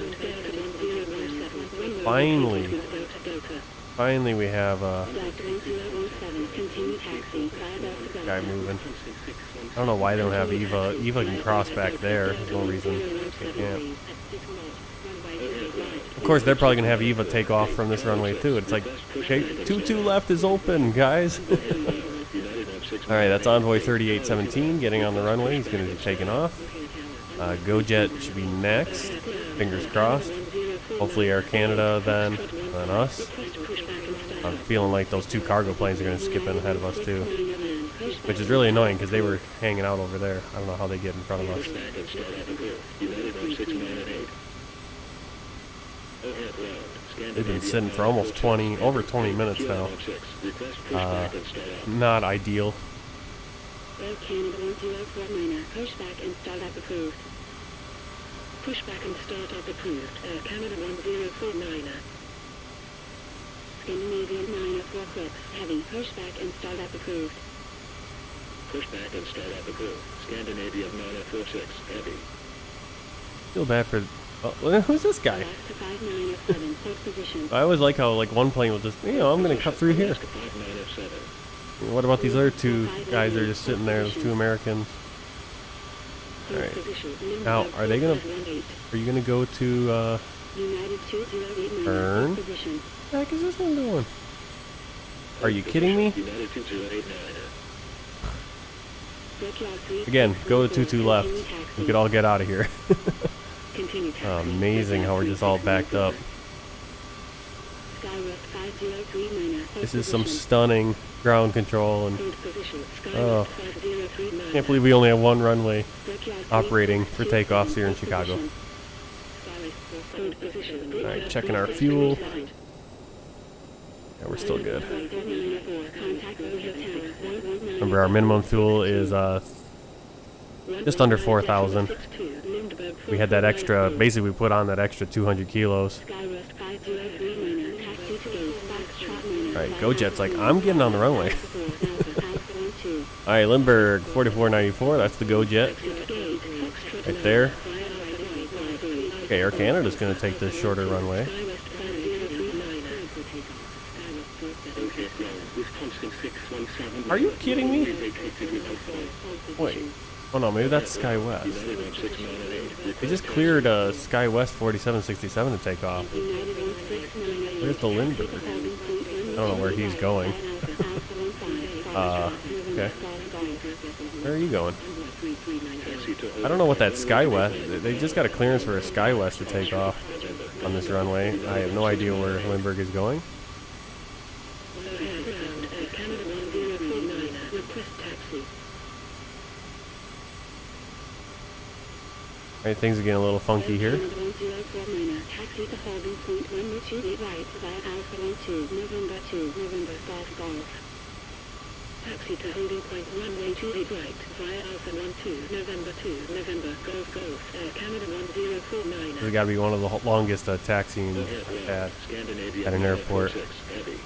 Finally we have a guy moving. I don't know why they don't have Eva. Eva can cross back there. There's no reason they can't. Of course, they're probably going to have Eva take off from this runway too. It's like, okay, 22 left is open, guys. Alright, that's Envoy 3817 getting on the runway. He's going to be taking off. GoJet should be next. Fingers crossed. Hopefully Air Canada then us. I'm feeling like those two cargo planes are going to skip in ahead of us too. Which is really annoying because they were hanging out over there. I don't know how they get in front of us. They've been sitting for almost over 20 minutes now. Not ideal. Air Canada 1049er. Pushback and startup approved. Pushback and startup approved. Air Canada 1049er. Scandinavian 946. Heavy. Pushback and startup approved. Pushback and startup approved. Scandinavian 946. Heavy. Feel bad for. Oh, who's this guy? I always like how one plane will just, I'm gonna cut through here. What about these other two guys that are just sitting there? Those two Americans. All right. Now, are you gonna go to turn? What the heck is this one doing? Are you kidding me? Again, go to 22 left. We could all get out of here. Amazing how we're just all backed up. This is some stunning ground control, and oh, can't believe we only have one runway operating for takeoffs here in Chicago. Alright, checking our fuel. Yeah, we're still good. Remember, our minimum fuel is just under 4,000. We had that extra, basically we put on that extra 200 kilos. Alright, GoJet's like, I'm getting on the runway. Alright, Lindbergh 4494, that's the GoJet. Right there. Okay, Air Canada's going to take this shorter runway. Are you kidding me? Wait. Oh no, maybe that's Skywest. They just cleared Skywest 4767 to take off. Where's the Lindbergh? I don't know where he's going. Okay. Where are you going? I don't know what that Skywest... They just got a clearance for a Skywest to take off on this runway. I have no idea where Lindbergh is going. Alright, things are getting a little funky here. Taxi to holding point 128 right via Alpha 12, November 2, November Golf Golf. Taxi to holding point 128 right via Alpha 12, November 2, November Golf Golf. Air Canada 1049. This has got to be one of the longest taxiing I've had at an airport.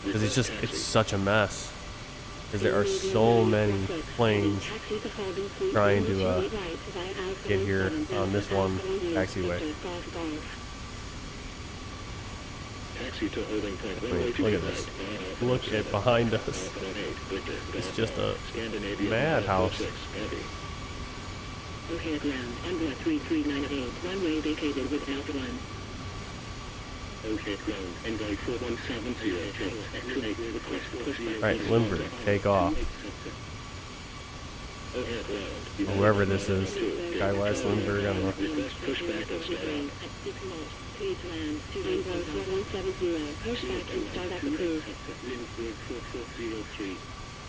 Because it's such a mess. Because there are so many planes trying to get here on this one taxiway. I mean, look at this. Look at behind us. It's just a madhouse. Okay, ground, under 3398, runway vacated with Alpha 1. Okay, ground, NY 4170, Alright, Lindbergh, take off. Whoever this is. Skywest, Lindbergh, I don't know. Pushback and start up. Please land to NY 4170, pushback and start up approved. Lindbergh 4403,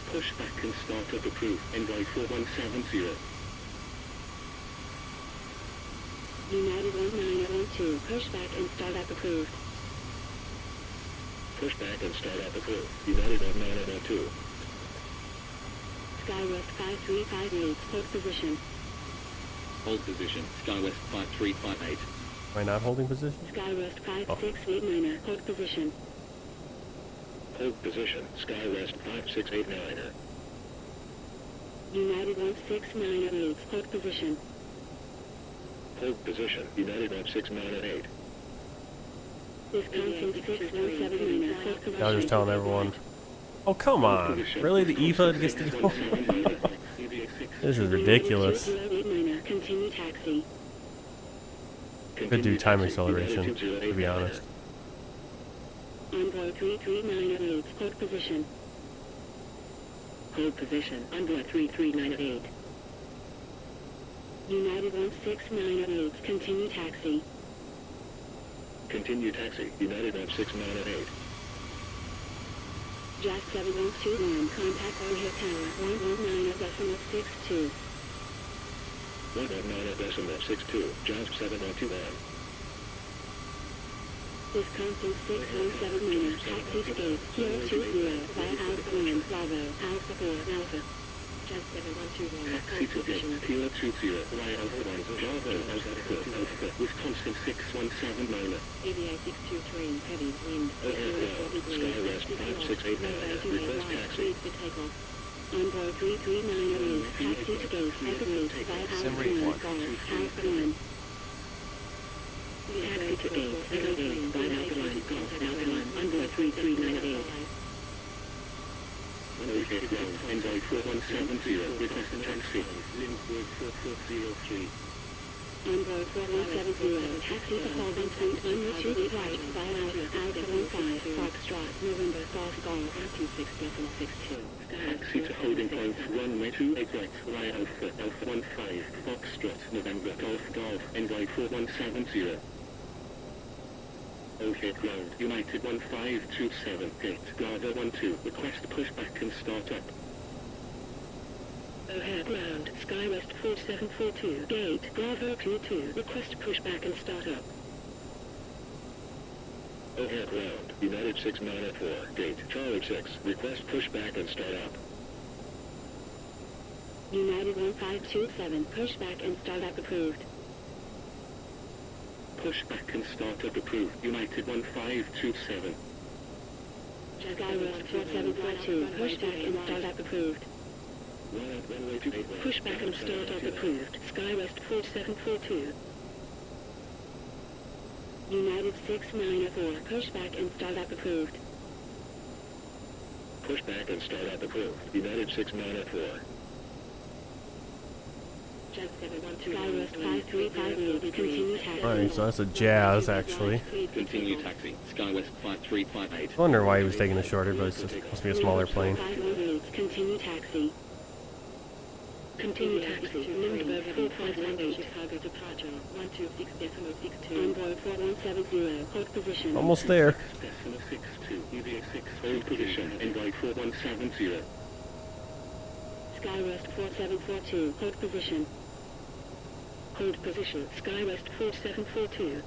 pushback and start up approved, NY 4170. United 1912, pushback and start up approved. Pushback and start up approved. United 1912. Skywest 5358, hold position. Hold position, Skywest 5358. Am I not holding position? Skywest 5689, hold position. Hold position, Skywest 5689. United 1698, hold position. Hold position, United 1698. Wisconsin 6179, hold position. I was just telling everyone. Oh, come on. Really? The EVA gets to go? This is ridiculous. Continue taxi. Could do time acceleration, to be honest. Envoy 3398, hold position. Hold position, Envoy 3398. United 1698, continue taxi. Continue taxi, United 1698. Jazz 7121, contact overhead tower 119.62. 119.62, Jazz 7121. Wisconsin 6179, taxi to gate, Kilo 20, via Alpha 1, Bravo, Alpha 4, Alpha. Jazz 7121, Taxi to gate, Kilo 20, via Alpha 1, Bravo, Alpha 4, Alpha, Wisconsin 6179. 88623, heavy wind, Skywest 5689, request taxi. Envoy 3398, taxi to gate, Alpha Road, via Alpha 1, Golf, Alpha 1. Taxi to gate, Echo 8, via Alpha 1, Golf, Alpha 1, Envoy 3398. Okay, ground, Envoy 4170, request taxi. Lindbergh 4403. Envoy 4170, taxi to holding point 128 right, via Alpha 15, Foxtrot, November, Golf, Golf, 26.62. Taxi to holding point runway 28 right, via Alpha 15, Foxtrot, November, Golf, Golf, Envoy 4170. Okay, ground. United 1527, gate. Bravo 12, request pushback and start up. O'Hare ground, Skywest 4742, gate, Bravo 22, request pushback and start up. O'Hare ground, United 6904, gate, Charlie 6, request pushback and start up. United 1527, pushback and start up approved. Pushback and start up approved, United 1527. Skywest 4742, pushback and start up approved. Pushback and start up approved, Skywest 4742. United 6904, pushback and start up approved. Pushback and start up approved, United 6904. Skywest 5358, continue taxi. Alright, so that's a Jazz, actually. Continue taxi. Skywest 5358. I wonder why he was taking the shorter, but it's just supposed to be a smaller plane. Continue taxi. Continue taxi. Lindbergh 4518. Chicago departure 126.62. Envoy 4170. Hold position. Almost there. Decimal 62. UVA 6. Hold position. Envoy 4170. Skywest 4742. Hold position. Hold position. Skywest 4742.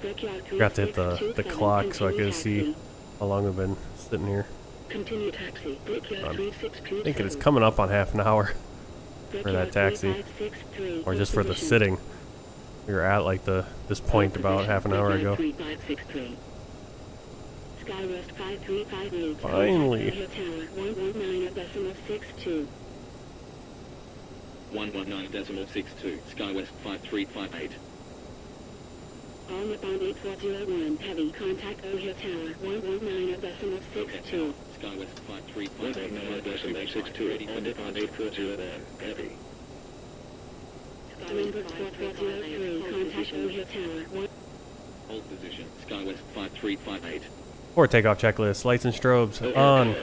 Brickyard Forgot to hit the clock so I could see how long I've been sitting here. Continue taxi. Brickyard I'm 3627. thinking it's coming up on half an hour for that taxi, or just for the sitting. We were at like this point about half an hour ago. Skywest 5358. Finally. 119.62. 119.62. Skywest 5358. On abound 8401. Heavy contact O'Hare Tower 119.62. Skywest 5358. 119.62. On abound 8401. Heavy. Lindbergh 4403. Contact O'Hare Tower 1. Hold position. Skywest 5358. Before takeoff checklist, lights and strobes on,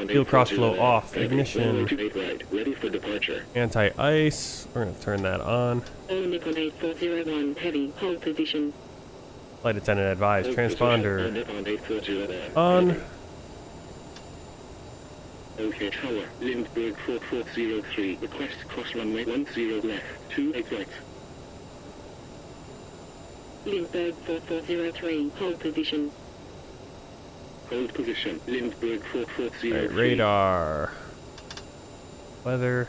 fuel cross flow off, ignition, Ready for departure. anti-ice, we're going to turn that on. Nikon 8401. Heavy. Hold position. Flight attendant advised, transponder On 8401. on, Okay, tower, Lindbergh 4403, request cross runway 10 left, 28 right. Lindbergh 4403. Hold position. Hold position, Lindbergh 4403. alright, radar, weather,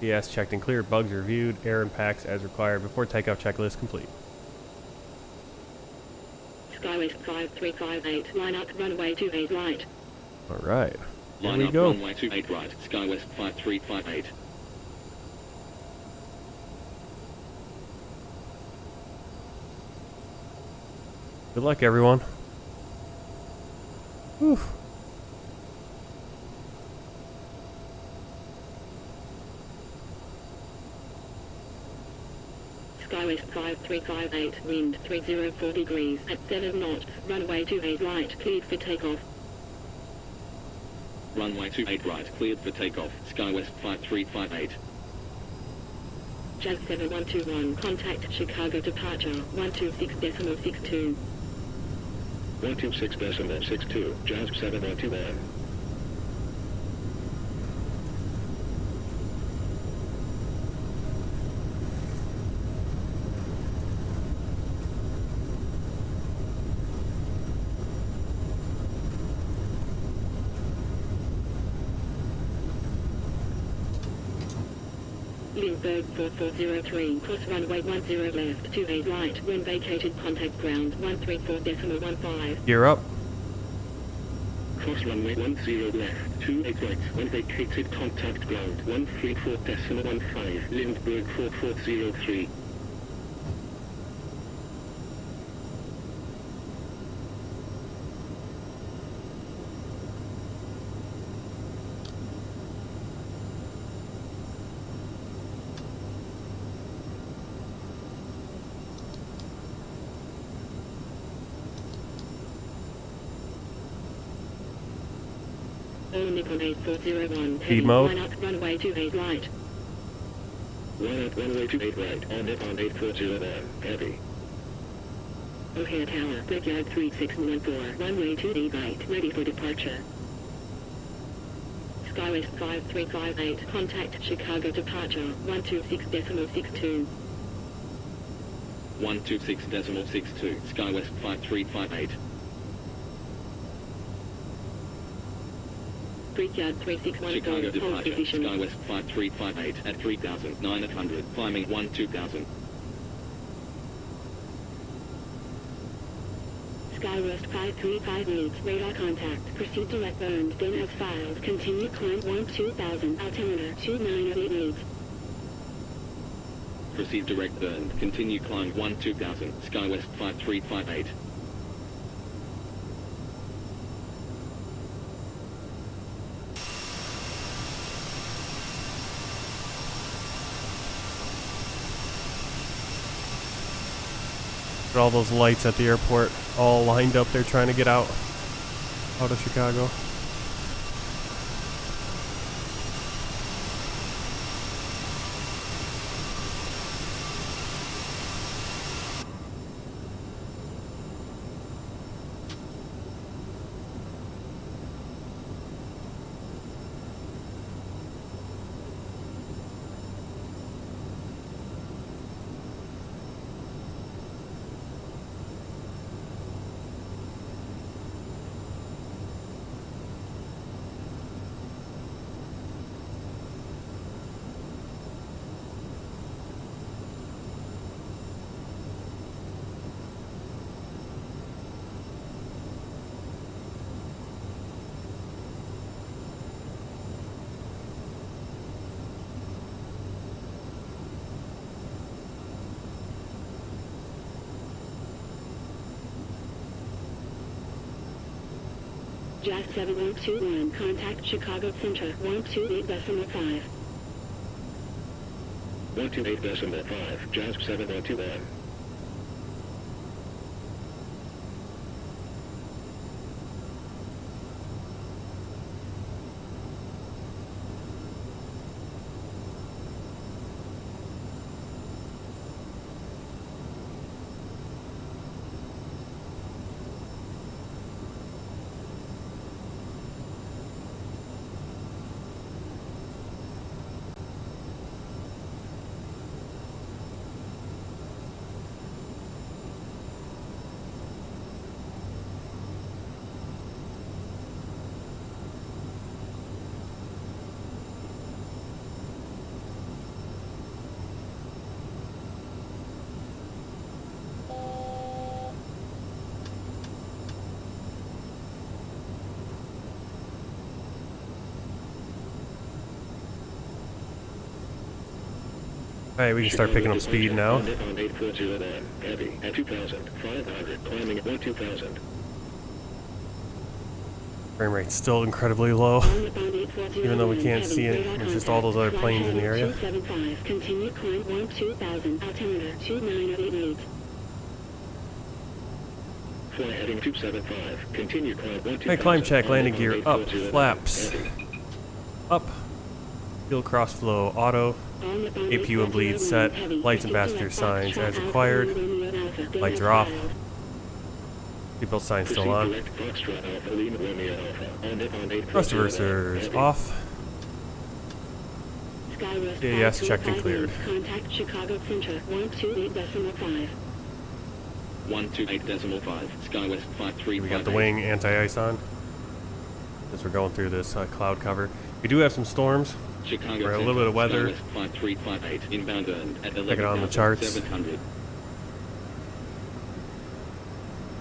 PS checked and cleared, bugs reviewed, air impacts as required. Before takeoff checklist complete. Skywest 5358. Line up runway 28 right. Alright, here Line we up go. runway 28 right. Skywest 5358. Good luck, everyone. Whew. Skywest 5358. Wind 304 degrees at 7 knots. Runway 28 right. Cleared for takeoff. Runway 28 right. Cleared for takeoff. Skywest 5358. Jazz 7121. Contact Chicago departure 126.62. 126.62, Jazz 7121. Lindbergh 4403. Cross runway 10 left. 28 right. When vacated, contact ground 134.15. Gear up. Cross runway 10 left, 28 right. When vacated, contact ground 134.15. Lindbergh 4403. Nikon 8401. Speed mode. Line up runway 28 right. Line up runway 28 right. On Nikon 8401. Heavy. O'Hare Tower, Brickyard 3614, runway 2D right, ready for departure. Skywest 5358, contact Chicago departure, 126.62. 126.62, Skywest 5358. Brickyard 3614, Chicago hold departure, position. Skywest 5358 at 3,900, climbing 12,000. Skywest 5358, radar contact, proceed direct burned, then as filed, continue climb 12,000, altimeter 2988. Proceed direct burn, continue climb 12,000, Skywest 5358. All those lights at the airport all lined up there trying to get out of Chicago. Jazz 7121, contact Chicago Center, 128.5. 128.5, Jazz 7121. Alright, we can start picking up speed now. On 8409, heavy at 2,500, climbing at 12,000. Frame rate's still incredibly low, even though we can't see it. There's just all those other planes in the area. 275, continue climb 12,000, altimeter 2988. Fly heading 275, continue climb 12,000. Hey, climb check, landing gear up, flaps, up, fuel cross flow, auto, APU and bleed set, lights and passenger signs as required, lights are off, seatbelt signs still on, thrust reversers off, CAS checked and cleared. Contact Chicago Center, 128.5. 128.5, Skywest 5358. We got the wing anti-ice on as we're going through this cloud cover. We do have some storms. Chicago We're a little bit of weather. Skywest 5358, inbound earned at Check it on the charts. 11,700.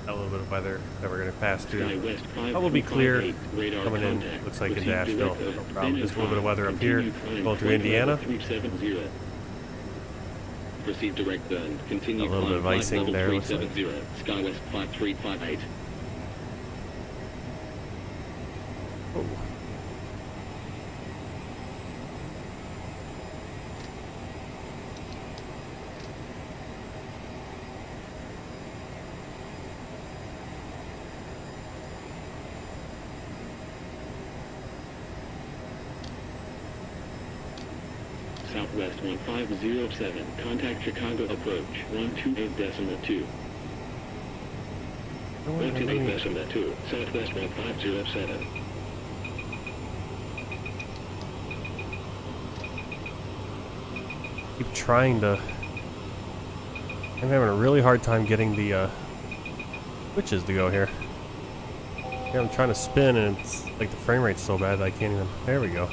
A little bit of weather that we're going to pass through. Skywest Probably clear 5358, radar coming in. contact. Looks like into Proceed Asheville. direct No burn, problem. then Just a little bit of weather up here. continue climb Going through Indiana. 370. Proceed direct burn, continue A little bit of climb icing level there, looks like. 370, Skywest 5358. Oh. Southwest 1507, contact Chicago approach 128.2. 128.2, Southwest 1507. Keep trying to. I'm having a really hard time getting the switches to go here. Yeah, I'm trying to spin and it's like the frame rate's so bad that I can't even. There we go.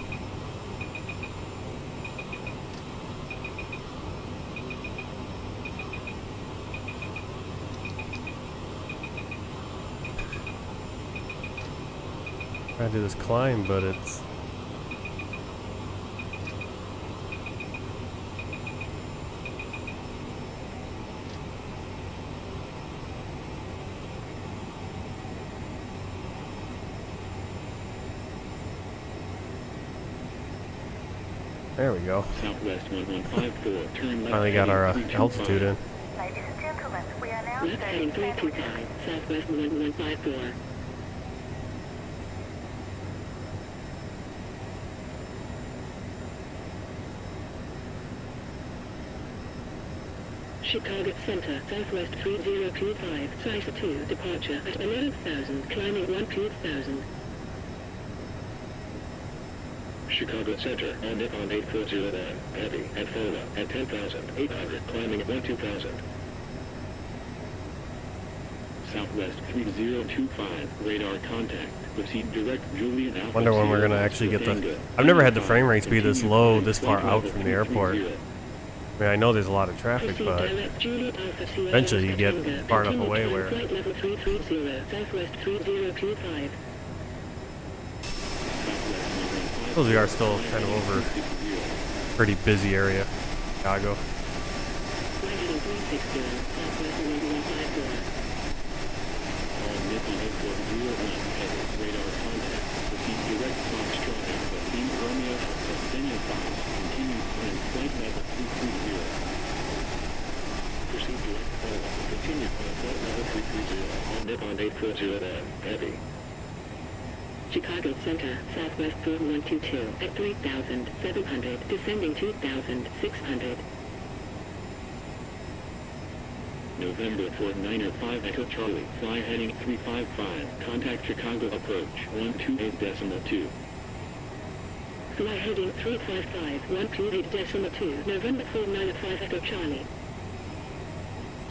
Trying to do this climb, but it's. There we go. Southwest 1154, turn left. Finally got our heading altitude in. Ladies and gentlemen, we are now Left heading staying 325, Southwest 1154. Chicago Center, Southwest 3025, size 2, departure at 11,000, climbing 12,000. Chicago Center, on Nippon 8409, heavy, at FOLA, at 10,800, climbing at 12,000. Southwest 3025, radar contact. Proceed direct Juliet Alpha. Wonder when we're gonna actually get the. I've never had the frame rates be this low, this far out from the airport. I mean, I know there's a lot of traffic, but eventually you get far enough away where. Flight level 330, Southwest 3025. Suppose we are still kind of over a pretty busy area, Chicago. Flight heading 360, Southwest 1154. On Nippon 8401, heading radar contact. Proceed direct Foxtrot Alpha, Team Romeo, Sustaining 5, continue climb flight level 330. Proceed direct FOLA, continue on flight level 330, on Nippon 8409, heavy. Chicago Center, Southwest 4122, at 3,700, descending 2,600. November 4905 Echo Charlie, fly heading 355, contact Chicago approach 128.2. Fly heading 355, 128.2, November 4905 Echo Charlie.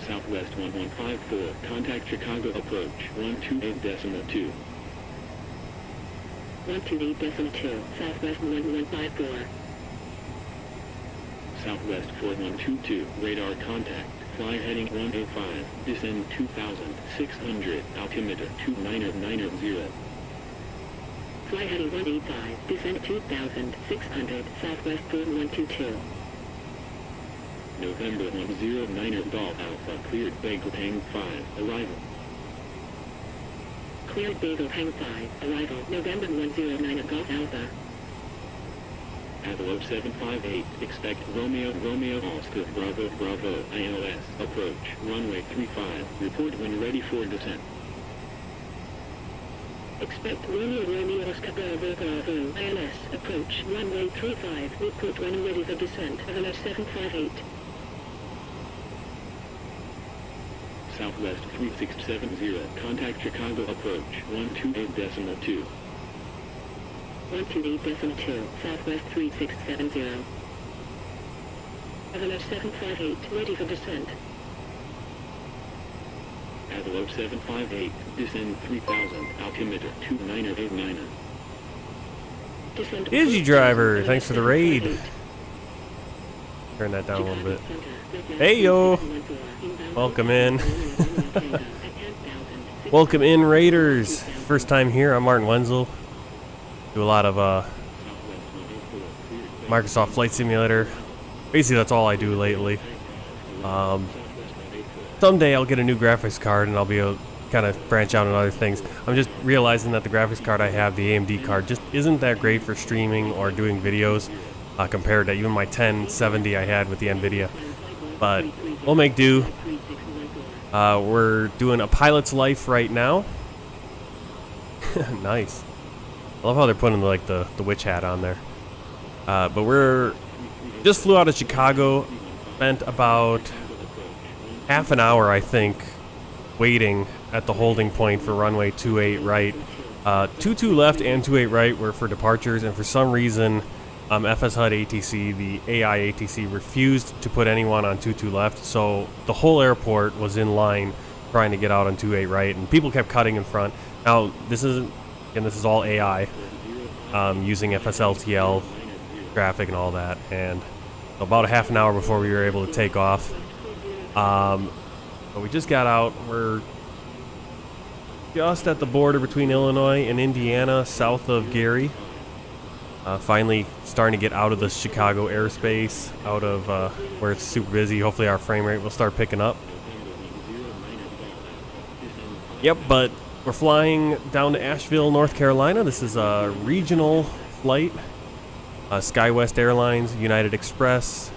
Southwest 1154, contact Chicago approach 128.2. 128.2, Southwest 1154. Southwest 4122, radar contact, fly heading 185, descend 2,600, altimeter 2990. Fly heading 185, descend 2,600, Southwest 4122. November 109 Golf Alpha, cleared Bagel Hang 5, arrival. Cleared Bagel Hang 5, arrival, November 109 Golf Alpha. Avalo 758, expect Romeo Oscar Bravo ILS, approach, runway 35, report when ready for descent. Expect Romeo Oscar Bravo ILS, approach, runway 35, report when ready for descent, Avalo 758. Southwest 3670, contact Chicago approach, 128.2. 128.2, Southwest 3670. Avalo 758, ready for descent. Avalo 758, descend 3000, altimeter 2989. Descent. Izzy Driver, thanks for the raid. Turn that down a little bit. Hey yo! Welcome in. Welcome in, Raiders. First time here, I'm Martin Wenzel. Do a lot of Microsoft Flight Simulator. Basically, that's all I do lately. Someday I'll get a new graphics card and I'll be able to kind of branch out on other things. I'm just realizing that the graphics card I have, the AMD card, just isn't that great for streaming or doing videos compared to even my 1070 I had with the NVIDIA. But we'll make do. We're doing a pilot's life right now. Nice. I love how they're putting like the witch hat on there. But we're just flew out of Chicago, spent about half an hour, I think, waiting at the holding point for runway 28 right. 22 left and 28 right were for departures, and for some reason, FS HUD ATC, the AI ATC, refused to put anyone on 22 left, so the whole airport was in line trying to get out on 28 right, and people kept cutting in front. Now, this is all AI, using FSLTL traffic and all that, and about a half an hour before we were able to take off. But we just got out. We're just at the border between Illinois and Indiana, south of Gary. Finally starting to get out of the Chicago airspace, out of where it's super busy. Hopefully our frame rate will start picking up. Yep, but we're flying down to Asheville, North Carolina. This is a regional flight. Skywest Airlines, United Express.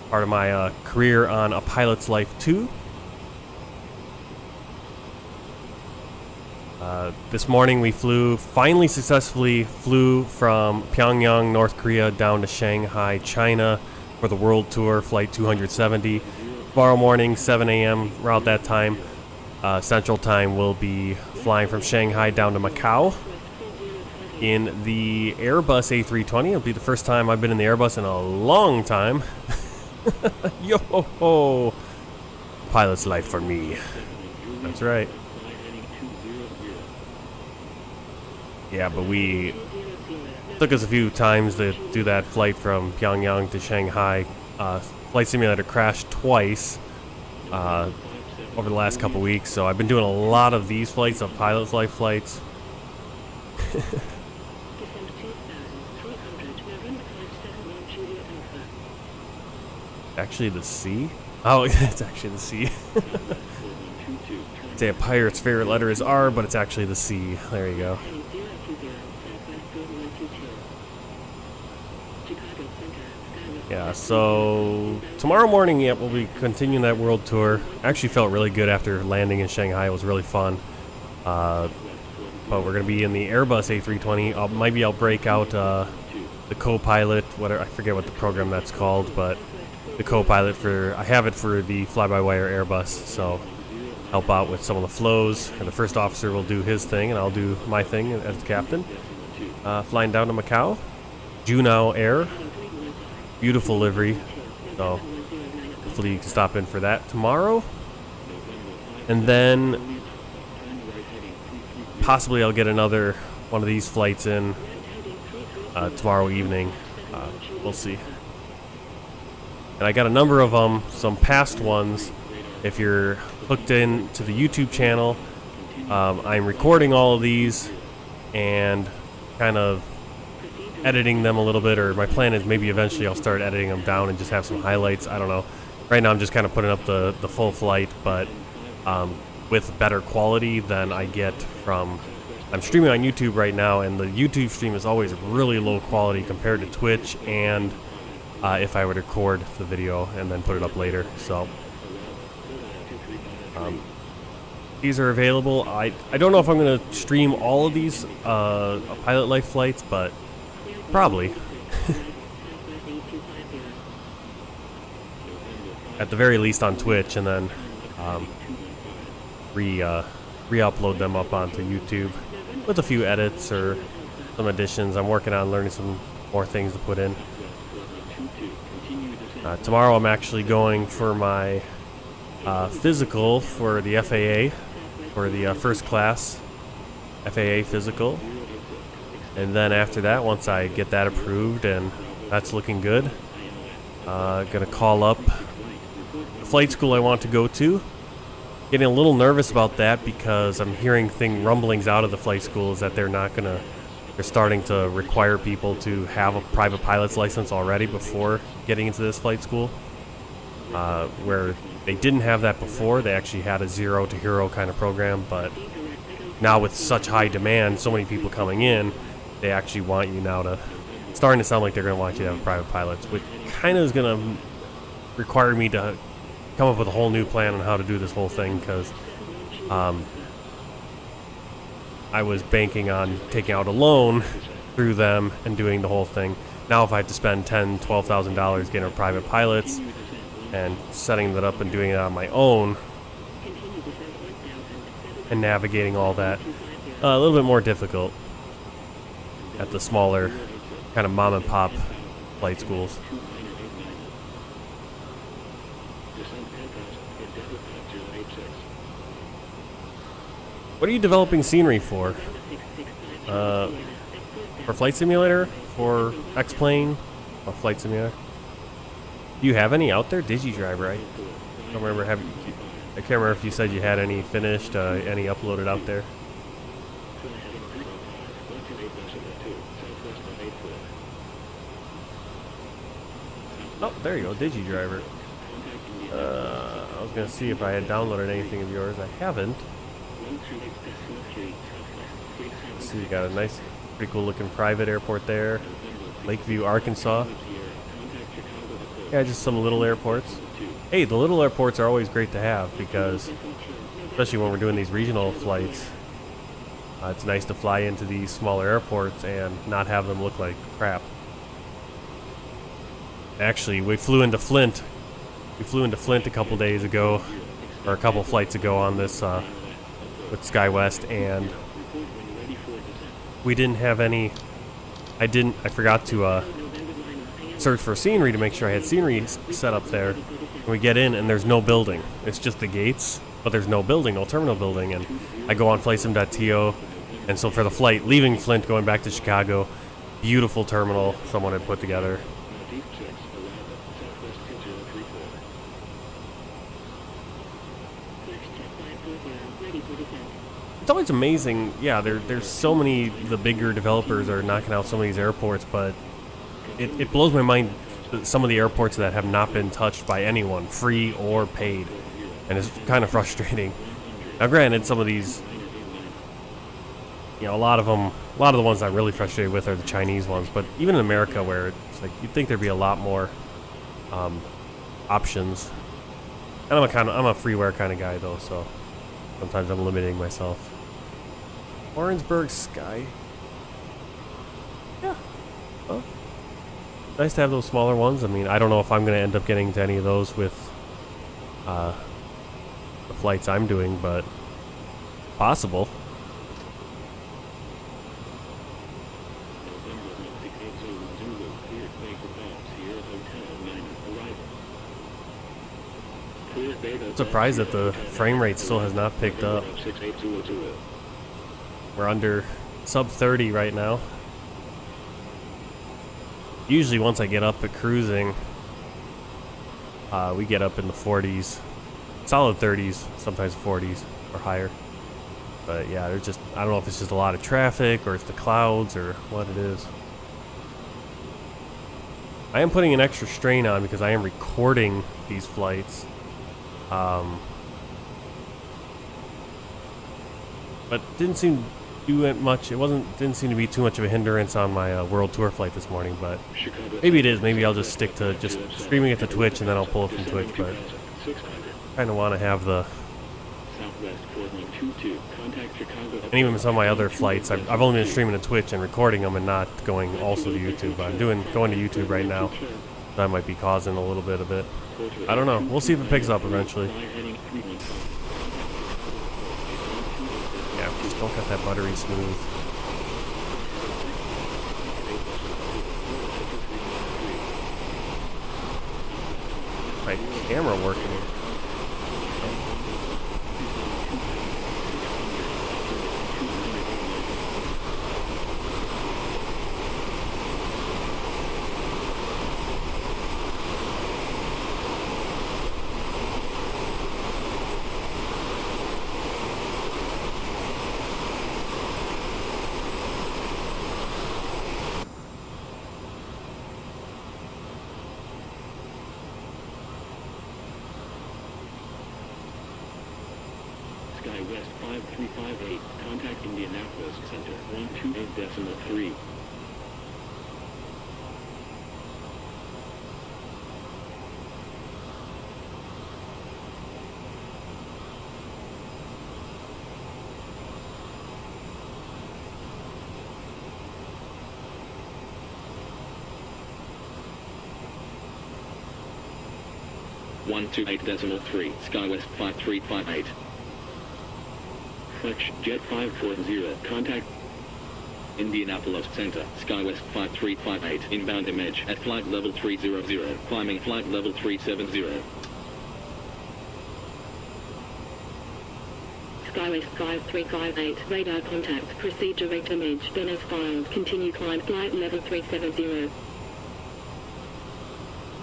Part of my career on A Pilot's Life 2. This morning we finally successfully flew from Pyongyang, North Korea down to Shanghai, China for the World Tour, Flight 270. Tomorrow morning, 7 a.m., around that time, Central Time, we'll be flying from Shanghai down to Macau in the Airbus A320. It'll be the first time I've been in the Airbus in a long time. Yo-ho-ho! Pilot's life for me. That's right. Yeah, but we took us a few times to do that flight from Pyongyang to Shanghai. Flight simulator crashed twice over the last couple weeks, so I've been doing a lot of these flights, of Pilot's Life flights. Actually the sea? Oh, it's actually the sea. Say a pirate's favorite letter is R, but it's actually the C. There you go. Yeah, so tomorrow morning, yep, we'll be continuing that world tour. Actually felt really good after landing in Shanghai. It was really fun. But we're going to be in the Airbus A320. Maybe I'll break out the co-pilot, whatever, I forget what the program that's called, but the co-pilot I have it for the fly-by-wire Airbus, so help out with some of the flows. And the first officer will do his thing, and I'll do my thing as the captain. Flying down to Macau. Junao Air. Beautiful livery, so hopefully you can stop in for that tomorrow. And then possibly I'll get another one of these flights in tomorrow evening. We'll see. And I got a number of them, some past ones. If you're hooked in to the YouTube channel, I'm recording all of these and kind of editing them a little bit, or my plan is maybe eventually I'll start editing them down and just have some highlights. I don't know. Right now I'm just kind of putting up the full flight, but with better quality than I get from... I'm streaming on YouTube right now, and the YouTube stream is always really low quality compared to Twitch, and if I would record the video and then put it up later. So these are available. I don't know if I'm going to stream all of these Pilot Life flights, but probably. At the very least on Twitch, and then re-upload them up onto YouTube with a few edits or some additions. I'm working on learning some more things to put in. Tomorrow I'm actually going for my physical for the FAA, for the first class FAA physical. And then after that, once I get that approved and that's looking good, gonna call up the flight school I want to go to. Getting a little nervous about that because I'm hearing rumblings out of the flight schools that they're starting to require people to have a private pilot's license already before getting into this flight school. Where they didn't have that before, they actually had a zero to hero kind of program, but now with such high demand, so many people coming in, they actually want you now to, starting to sound like they're going to want you to have private pilots, which kind of is going to require me to come up with a whole new plan on how to do this whole thing, because I was banking on taking out a loan through them and doing the whole thing. Now if I have to spend $10,000, $12,000 getting private pilots, and setting that up and doing it on my own and navigating all that a little bit more difficult at the smaller kind of mom and pop flight schools. What are you developing scenery for? For Flight Simulator? For X-Plane? Or Flight Simulator? Do you have any out there? DigiDrive, right? I don't remember having. I can't remember if you said you had any finished, any uploaded out there. Oh, there you go, DigiDriver. I was gonna see if I had downloaded anything of yours. I haven't. Let's see, you got a nice, pretty cool looking private airport there. Lakeview, Arkansas. Yeah, just some little airports. Hey, the little airports are always great to have because, especially when we're doing these regional flights, it's nice to fly into these smaller airports and not have them look like crap. Actually, we flew into Flint. We flew into Flint a couple days ago, or a couple flights ago on this with Skywest, and we didn't have any. I forgot to search for scenery to make sure I had scenery set up there. And we get in, and there's no building. It's just the gates, but there's no building, no terminal building. And I go on flightsim.to, and so for the flight leaving Flint, going back to Chicago, beautiful terminal someone had put together. It's always amazing. Yeah, there's so many. The bigger developers are knocking out some of these airports, but it blows my mind some of the airports that have not been touched by anyone, free or paid, and it's kind of frustrating. Now, granted, some of these, a lot of the ones I'm really frustrated with are the Chinese ones. But even in America, where it's like you'd think there'd be a lot more options, and I'm a freeware kind of guy though, so sometimes I'm limiting myself. Orangeburg Sky. Yeah. Well, nice to have those smaller ones. I mean, I don't know if I'm going to end up getting to any of those with the flights I'm doing, but possible. I'm surprised that the frame rate still has not picked up. We're under sub 30 right now. Usually once I get up at cruising, we get up in the 40s, solid 30s, sometimes 40s or higher. But yeah, there's just, I don't know if it's just a lot of traffic or it's the clouds or what it is. I am putting an extra strain on because I am recording these flights. But didn't seem to do it much. Didn't seem to be too much of a hindrance on my world tour flight this morning. But maybe it is. Maybe I'll just stick to just streaming it to Twitch and then I'll pull it from Twitch. But kind of want to have the. And even some of my other flights, I've only been streaming to Twitch and recording them and not going also to YouTube. But I'm going to YouTube right now. That might be causing a little bit of it. I don't know. We'll see if it picks up eventually. Yeah, just don't cut that buttery smooth. My camera working. Skywest 5358, contact Indianapolis Center 128.3. 128.3, Skywest 5358. Fletch, Jet 540, contact Indianapolis Center, Skywest 5358, inbound image at flight level 300, climbing flight level 370. Skywest 5358, radar contact, proceed direct image, then as filed, continue climb flight level 370.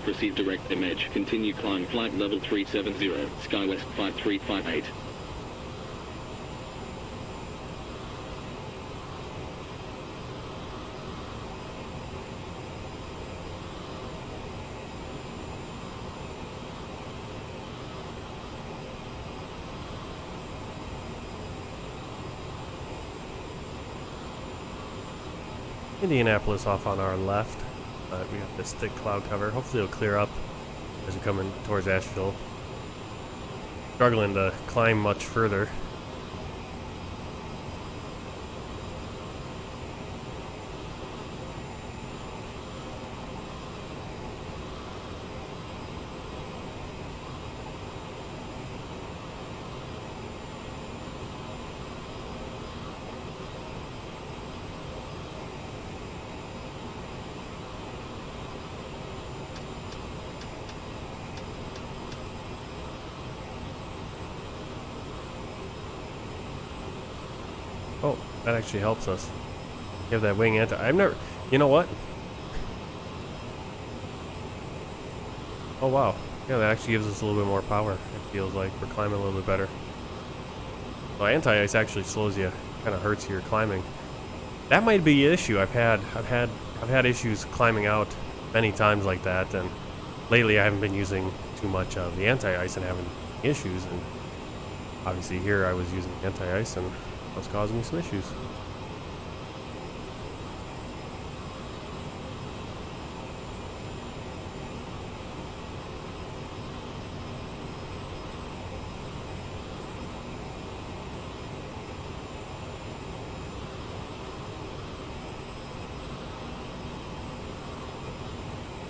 Proceed direct image, continue climb flight level 370, Skywest 5358. Indianapolis off on our left. We got this thick cloud cover. Hopefully it'll clear up as we're coming towards Asheville. Struggling to climb much further. Oh, that actually helps us. You have that wing anti. I've never. You know what? Oh wow. Yeah, that actually gives us a little bit more power. It feels like we're climbing a little bit better. Well, anti-ice actually slows you. Kind of hurts your climbing. That might be an issue. I've had issues climbing out many times like that, and lately I haven't been using too much of the anti-ice and having issues. And obviously here I was using anti-ice and it was causing me some issues.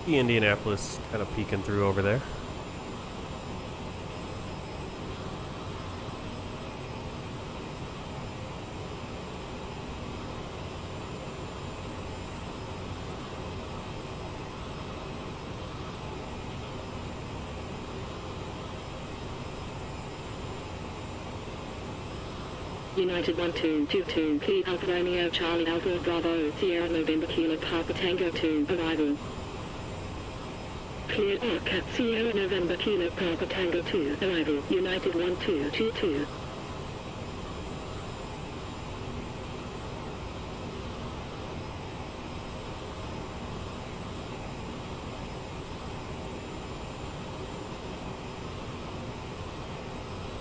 The Indianapolis kind of peeking through over there. United 1222, Key Alpha Romeo Charlie Alpha Bravo, Sierra November Kilo Papa Tango 2, arrival. Clear Arca, Sierra November Kilo Papa Tango 2, arrival, United 1222.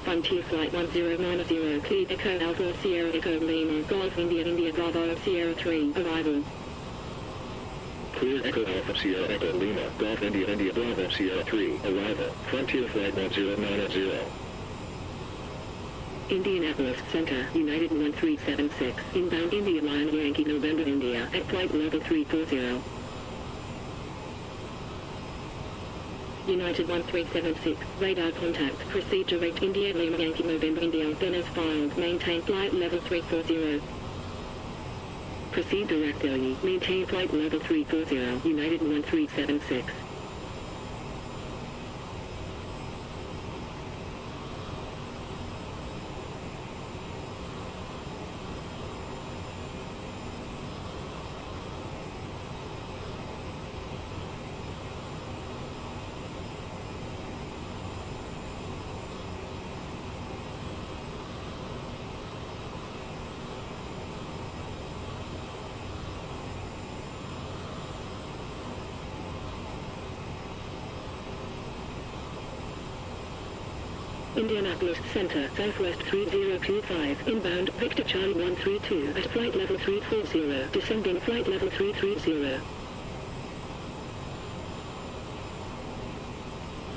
Frontier Flight 1090, Clear Echo Alpha Sierra Echo Lima, Golf India India Bravo Sierra 3, arrival. Clear Echo Alpha Sierra Echo Lima, Golf India India Bravo Sierra 3, arrival, Frontier Flight 1090. Indianapolis Center, United 1376, inbound India Lion Yankee November India, at flight level 340. United 1376, radar contact, proceed direct India Lima Yankee November India, then as filed, maintain flight level 340. Proceed direct only, maintain flight level 340, United 1376. Indianapolis Center, Southwest 3025, inbound, Victor Charlie 132, at flight level 340, descending flight level 330.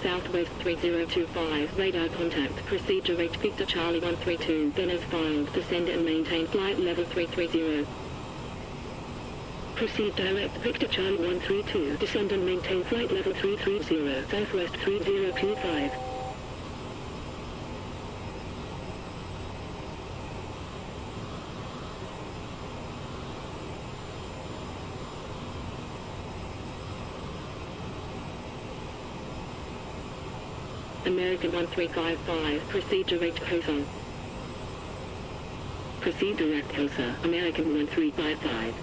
Southwest 3025, radar contact, proceed direct Victor Charlie 132, then as filed, descend and maintain flight level 330. Proceed direct Victor Charlie 132. Descend and maintain flight level 330, Southwest 3025. American 1355, proceed direct Hotas. Proceed direct Hotas, American 1355.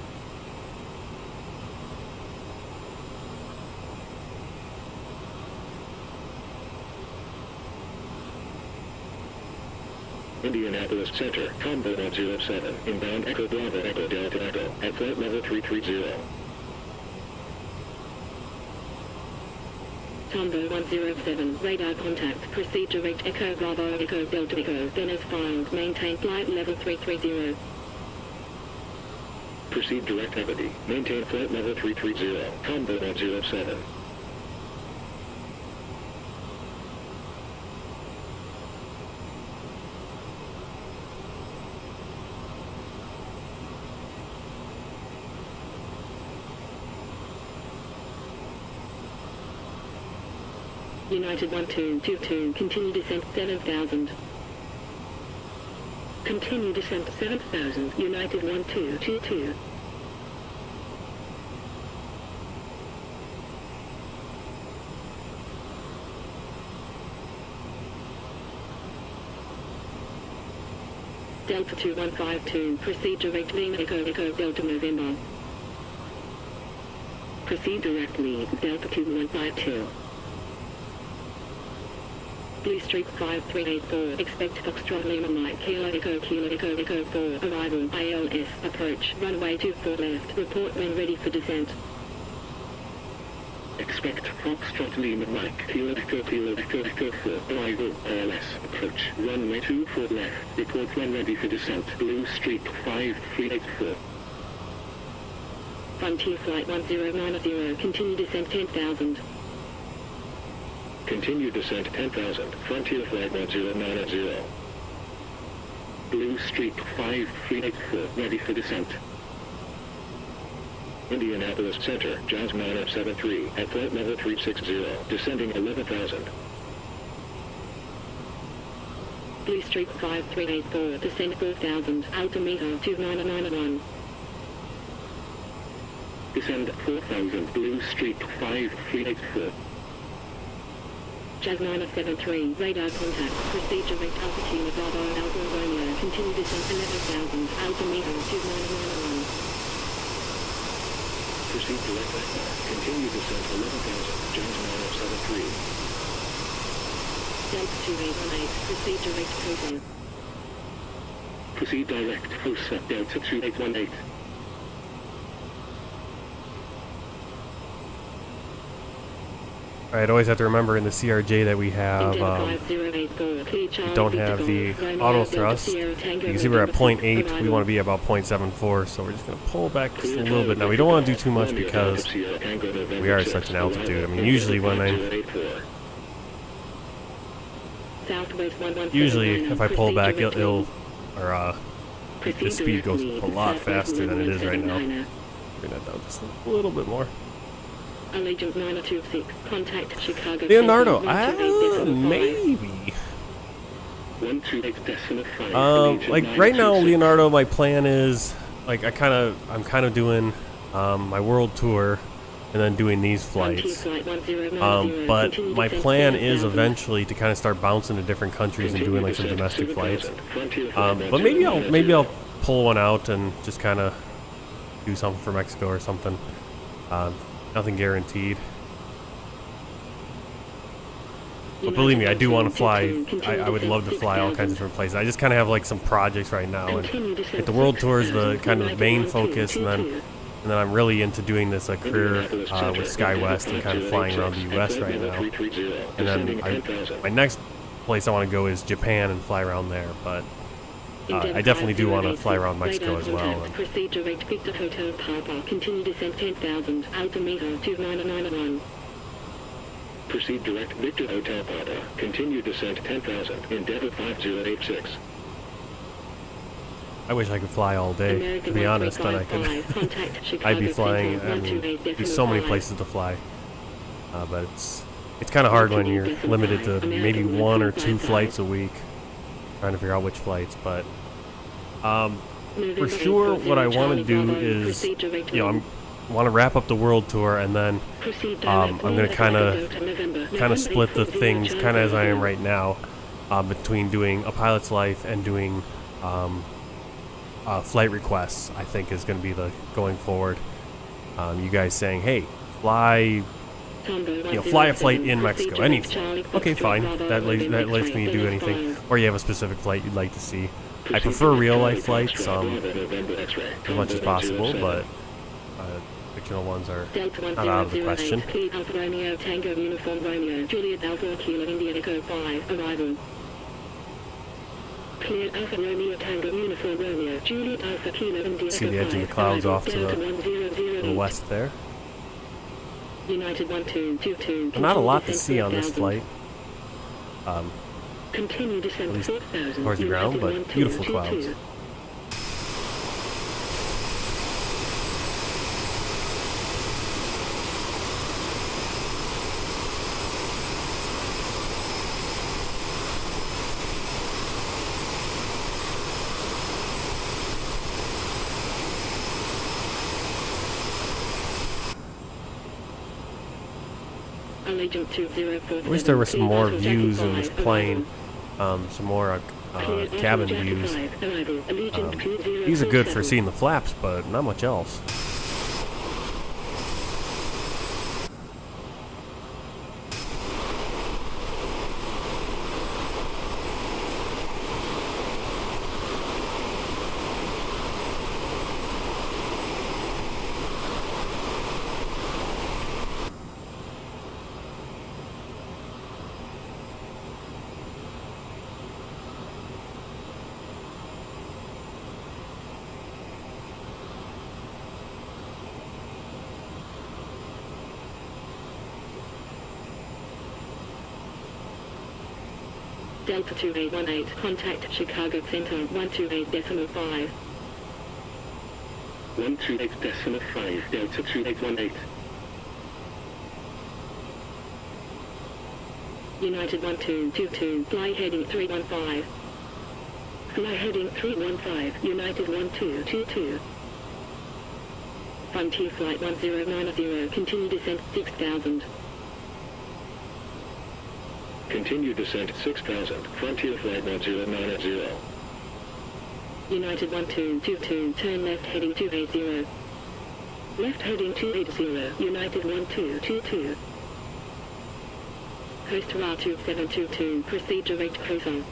Indianapolis Center, Combo 107, inbound Echo Bravo Echo Delta Echo, at flight level 330. Combo 107, radar contact, proceed direct Echo Bravo Echo Delta Echo, then as filed, maintain flight level 330. Proceed direct Ebony, maintain flight level 330, Combo 107. United 1222, continue descent 7000. Continue descent 7000, United 1222. Delta 2152, proceed direct Lima Echo Echo Delta November. Proceed direct lead Delta 2152. Blue Streak 5384, expect Foxtrot Lima Mike Kilo Echo 4, arrival, ILS, approach, runway 24 left, report when ready for descent. Expect Foxtrot Lima Mike Kilo Echo 4, arrival, ILS, approach, runway 24 left, report when ready for descent, Blue Streak 5384. Frontier Flight 1090, continue descent 10,000. Continue descent 10,000, Frontier Flight 1090. Blue Streak 5384, ready for descent. Indianapolis Center, Jazz 973, at flight level 360, descending 11,000. Blue Streak 5384, descend 4,000, altimeter 2991. Descend 4,000, Blue Streak 5384. Jazz 973, radar contact, proceed direct Alpha Kilo Bravo Alpha Romeo, continue descent 11,000, altimeter 2991. Proceed direct Echo, continue descent 11,000, Jazz 973. Delta 2818, proceed direct Hotas. Proceed direct Hosa, Delta 2818. Alright, always have to remember in the CRJ that we have, we don't have the auto thrust. You can see we're at 0.8, we want to be about 0.74, so we're just going to pull back just a little bit. Now we don't want to do too much because we are at such an altitude. I mean, usually when if I pull back, the speed goes a lot faster than it is right now. Bring that down just a little bit more. Allegiant 926, contact Chicago. Leonardo, maybe. Like right now, Leonardo, my plan is like I'm kind of doing my world tour and then doing these flights. But my plan is eventually to kind of start bouncing to different countries and doing like some domestic flights. But maybe I'll pull one out and just kind of do something for Mexico or something. Nothing guaranteed. But believe me, I do want to fly. I would love to fly all kinds of different places. I just kind of have like some projects right now. And like the world tour is the kind of the main focus, and then I'm really into doing this career with Skywest and kind of flying around the U.S. right now. And then my next place I want to go is Japan and fly around there. But I definitely do want to fly around Mexico as well. Proceed direct Victor Hotel Papa. Continue descent 10,000. Altimeter 2991. Proceed direct Victor Hotel Papa. Continue descent 10,000. Endeavour 5086. I wish I could fly all day, to be honest, then I could. I'd be flying. I mean, there's so many places to fly. But it's kind of hard when you're limited to maybe 1 or 2 flights a week. Trying to figure out which flights, but for sure, what I want to do is, I want to wrap up the world tour, and then I'm going to kind of split the things, kind of as I am right now, between doing a pilot's life and doing flight requests. I think is going to be the going forward. You guys saying, hey, fly a flight in Mexico, any flight. Okay, fine. That lets me do anything. Or you have a specific flight you'd like to see. I prefer real-life flights as much as possible, but fictional ones are not out of the question. See the edge of the clouds off to the west there. United 1222. Not a lot to see on this flight. Continue descent At least 4000. towards the ground, but beautiful clouds. I wish there were some more views in this plane, some more cabin views. These are good for seeing the flaps, but not much else. Delta 2818, contact Chicago Center 128.5. 128.5, Delta 2818. United 1222, fly heading 315. Fly heading 315, United 1222. Frontier flight 1090, continue descent 6000. Continue descent 6000, Frontier Flight 1090. United 1222, turn left heading 280. Left heading 280, United 1222. Coast Ra 2722, proceed direct Hosa.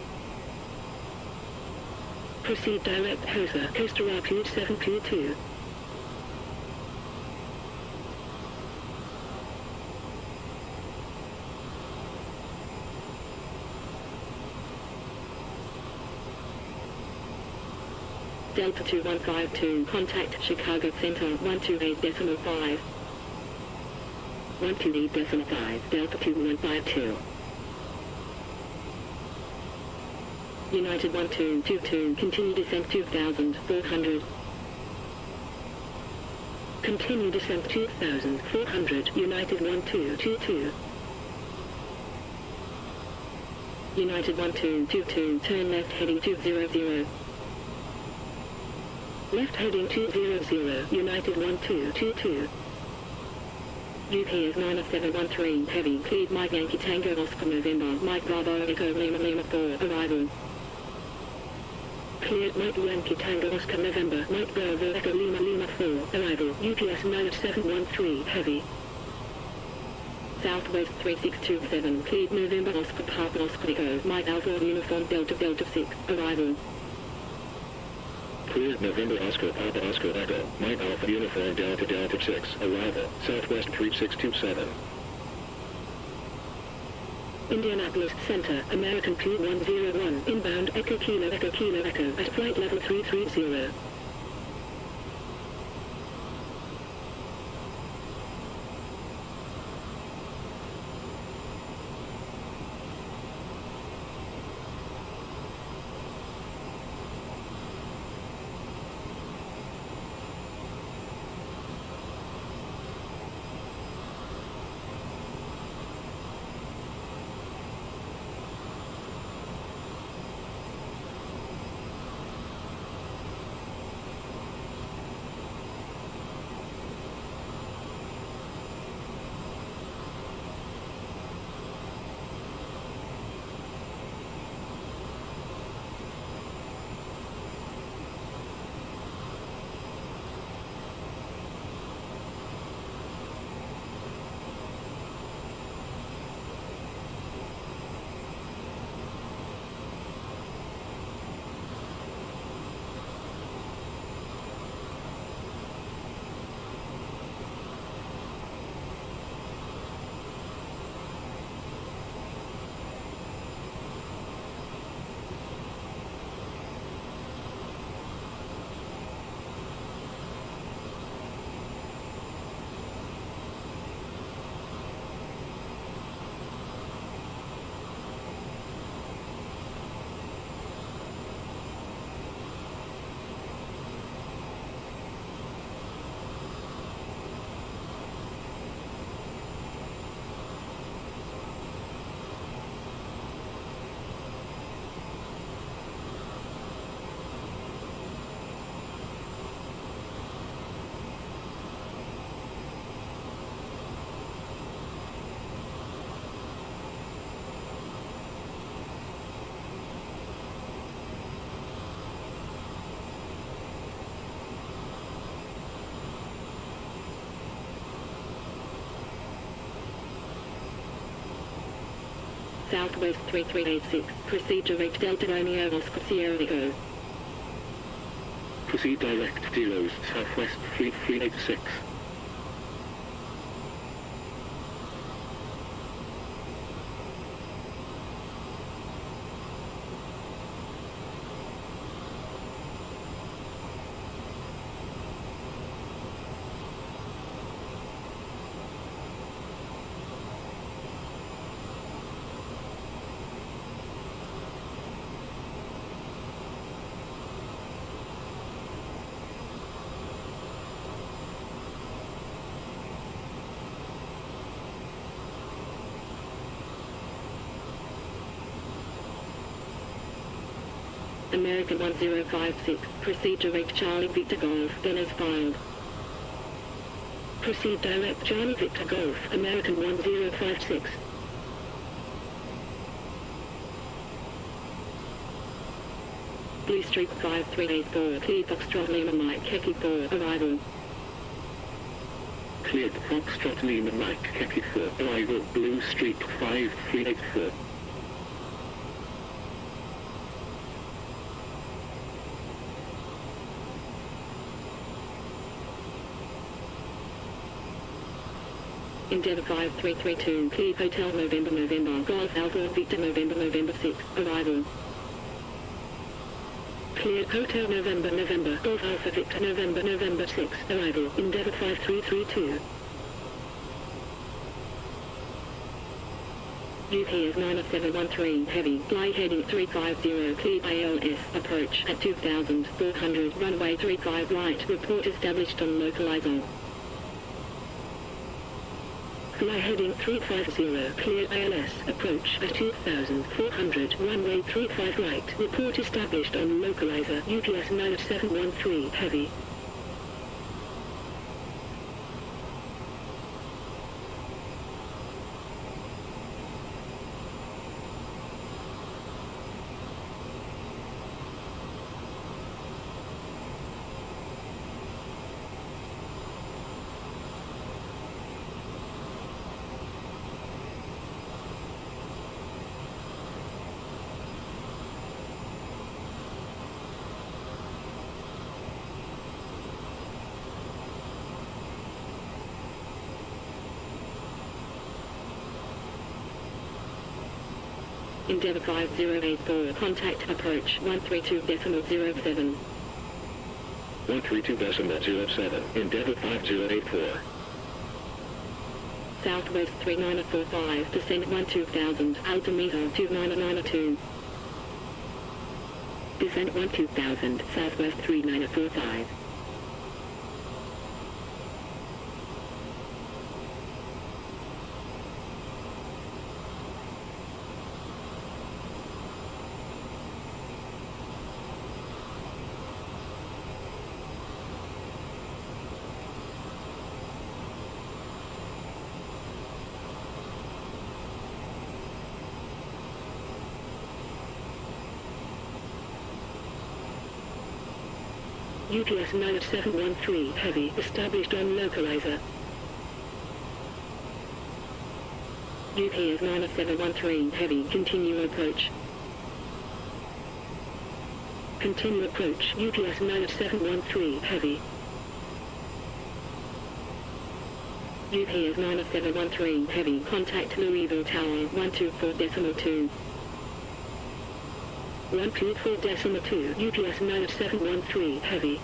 Proceed direct Hosa, Coast Ra 2722. Delta 2152, contact Chicago Center 128.5. 128.5, Delta 2152. United 1222, continue descent 2400. Continue descent 2400, United 1222. United 1222, turn left heading 200. Left heading 200, United 1222. UPS 9713, heavy, cleared Mike Yankee Tango Oscar November, Mike Bravo Echo Lima Lima 4, arrival. Cleared Mike Yankee Tango Oscar November, Mike Bravo Echo Lima Lima 4, arrival, UPS 9713, heavy. Southwest 3627, cleared November Oscar Papa Oscar Echo, Mike Alpha Uniform Delta Delta 6, arrival. Cleared November Oscar Papa Oscar Echo, Mike Alpha Uniform Delta Delta 6, arrival, Southwest 3627. Indianapolis Center, American Q101, inbound Echo Kilo Echo at flight level 330. Southwest 3386. Proceed direct Delta Romeo Oscar Sierra Echo. Proceed direct Delos Southwest 3386. American 1056. Proceed direct Charlie Victor Golf. Then as filed. Proceed direct Charlie Victor Golf. American 1056. Blue Street 5384. Cleared Foxtrot Lima Mike Keki 4. Arrival. Cleared Foxtrot Lima Mike Keki 4. Arrival Blue Street 5384. Endeavour 5332. Cleared Hotel November Golf Alpha Victor November 6. Arrival. Cleared Hotel November Golf Alpha Victor November 6. Arrival. Endeavour 5332. UPS 9713 Heavy. Fly heading 350. Cleared ILS. Approach at 2400. Runway 35 right. Report established on localizer. Fly heading 350, cleared ILS, approach at 2400, runway 35 right, report established on localizer, UPS 9713, heavy. Endeavour 5084, contact approach 132.07. 132.07, Endeavour 5084. Southwest 3945, descent 12000, altimeter 2992. Descent 12000, Southwest 3945. UPS 9713, heavy, established on localizer. UPS 9713, heavy, continue approach. Continue approach, UPS 9713, heavy. UPS 9713, heavy, contact Louisville Tower 124.2. 124.2, UPS 9713, heavy.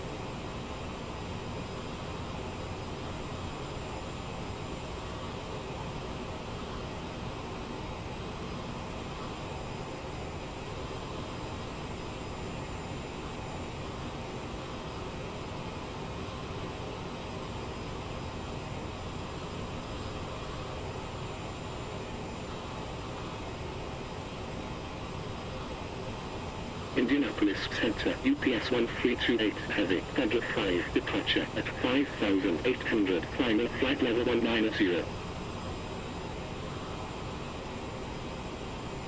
Indianapolis Center, UPS 1328, heavy, Federal 5, departure at 5,800, final flight level 190.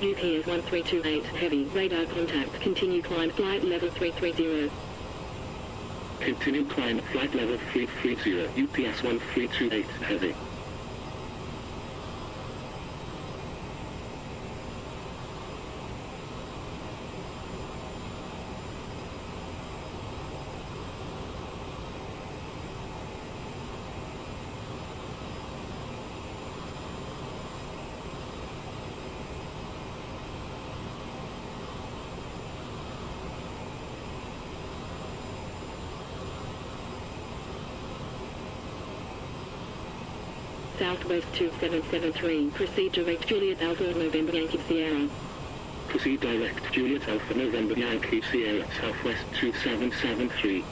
UPS 1328, heavy, radar contact, continue climb, flight level 330. Continue climb, flight level 330, UPS 1328, heavy. Southwest 2773. Proceed direct Juliet Alpha November Yankee Sierra. Proceed direct Juliet Alpha November Yankee Sierra Southwest 2773.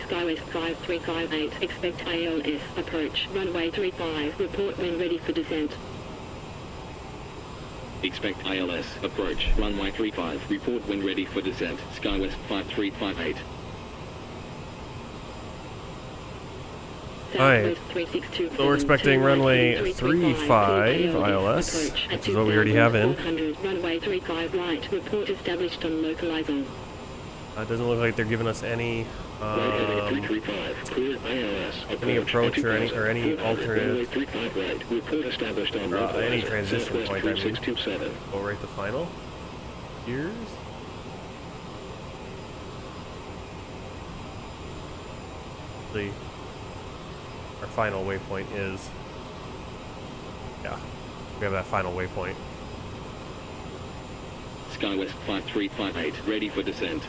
Skywest 5358, expect ILS, approach, runway 35, report when ready for descent. Expect ILS, approach, runway 35, report when ready for descent, Skywest 5358. Alright, Southwest 3627, so we're expecting turn right runway heading 35 ILS, ILS, approach, which is what we already have in. 2400, runway 35 right, report established on localizer. It doesn't look like they're giving us any Any approach or any alternate any transition point. I mean, go right to final. Here's our final waypoint is. Yeah, we have that final waypoint. Skywest 5358, ready for descent.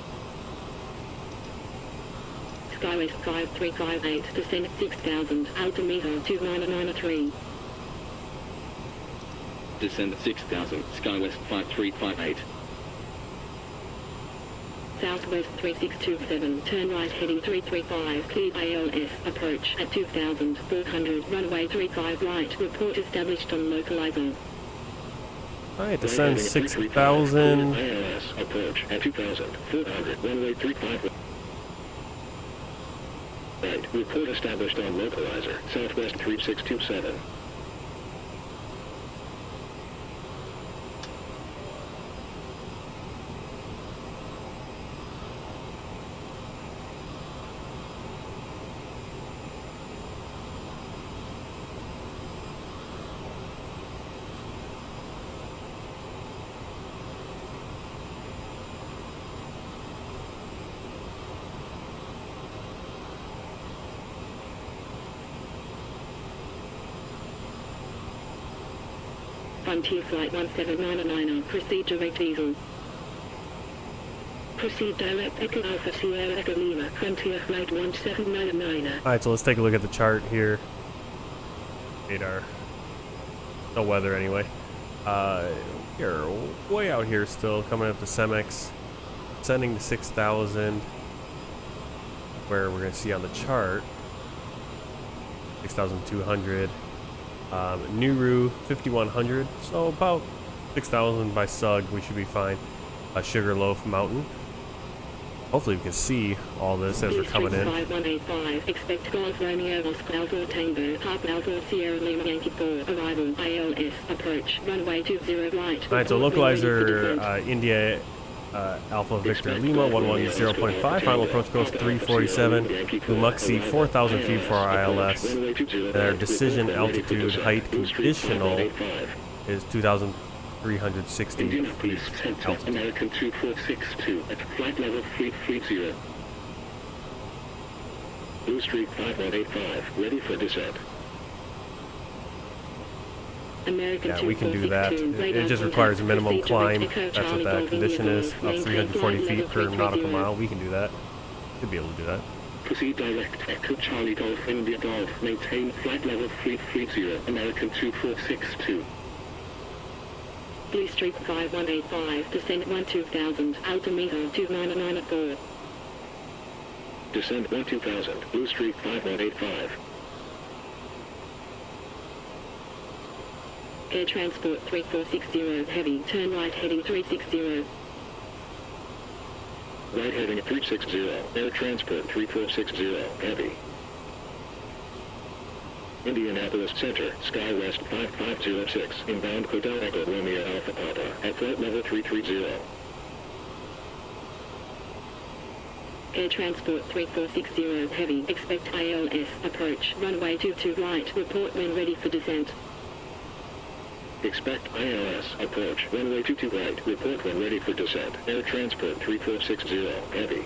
Skywest 5358, descent 6000, altimeter 2993. Descend 6000, Skywest 5358. Southwest 3627, turn right heading 335, cleared ILS, approach at 2400, runway 35 right, report established on localizer. Alright, descend 6,000. ILS, approach at 2400, runway 35 right, report established on localizer, Southwest 3627. Frontier Flight 1799, proceed direct diesel. Proceed direct Echo Alpha Sierra Echo Lima, Frontier Flight 1799. Alright, so let's take a look at the chart here. Radar. No weather anyway. We're way out here still, coming up to Cemex. Sending to 6,000. Where we're going to see on the chart. 6,200. Nuru 5100, so about 6,000 by Sug, we should be fine. Sugarloaf Mountain. Hopefully we can see all this as we're coming in. 5185, expect Golf Romeo Oscar Alpha Tango, Papa Alpha Sierra Lima Yankee 4, arrival, ILS, approach, runway 20 right. Alright, so localizer India Alpha Victor Lima 110.5, final approach course 347, Umuxi 4,000 feet for our ILS. Their decision altitude height conditional is 2,360 feet altitude. American 2462 at flight level 330. Blue Streak 5185, ready for descent. American Yeah, we can do that. It just requires a minimum climb. That's what that condition is, of 340 feet per nautical mile. We can do that. Should be able to do that. Proceed direct Echo Charlie Golf India Golf, maintain flight level 330, American 2462. Blue Streak 5185, descent 12,000, altimeter 2994. Descend 12,000, Blue Streak 5185. Air Transport 3460, heavy, turn right heading 360. Right heading 360, Air Transport 3460, heavy. Indianapolis Center, Skywest 5506, inbound Hotel Echo Romeo Alpha Papa, at flight level 330. Air Transport 3460 heavy, expect ILS, approach, runway 22 right, report when ready for descent. Expect ILS, approach, runway 22 right, report when ready for descent. Air Transport 3460, heavy.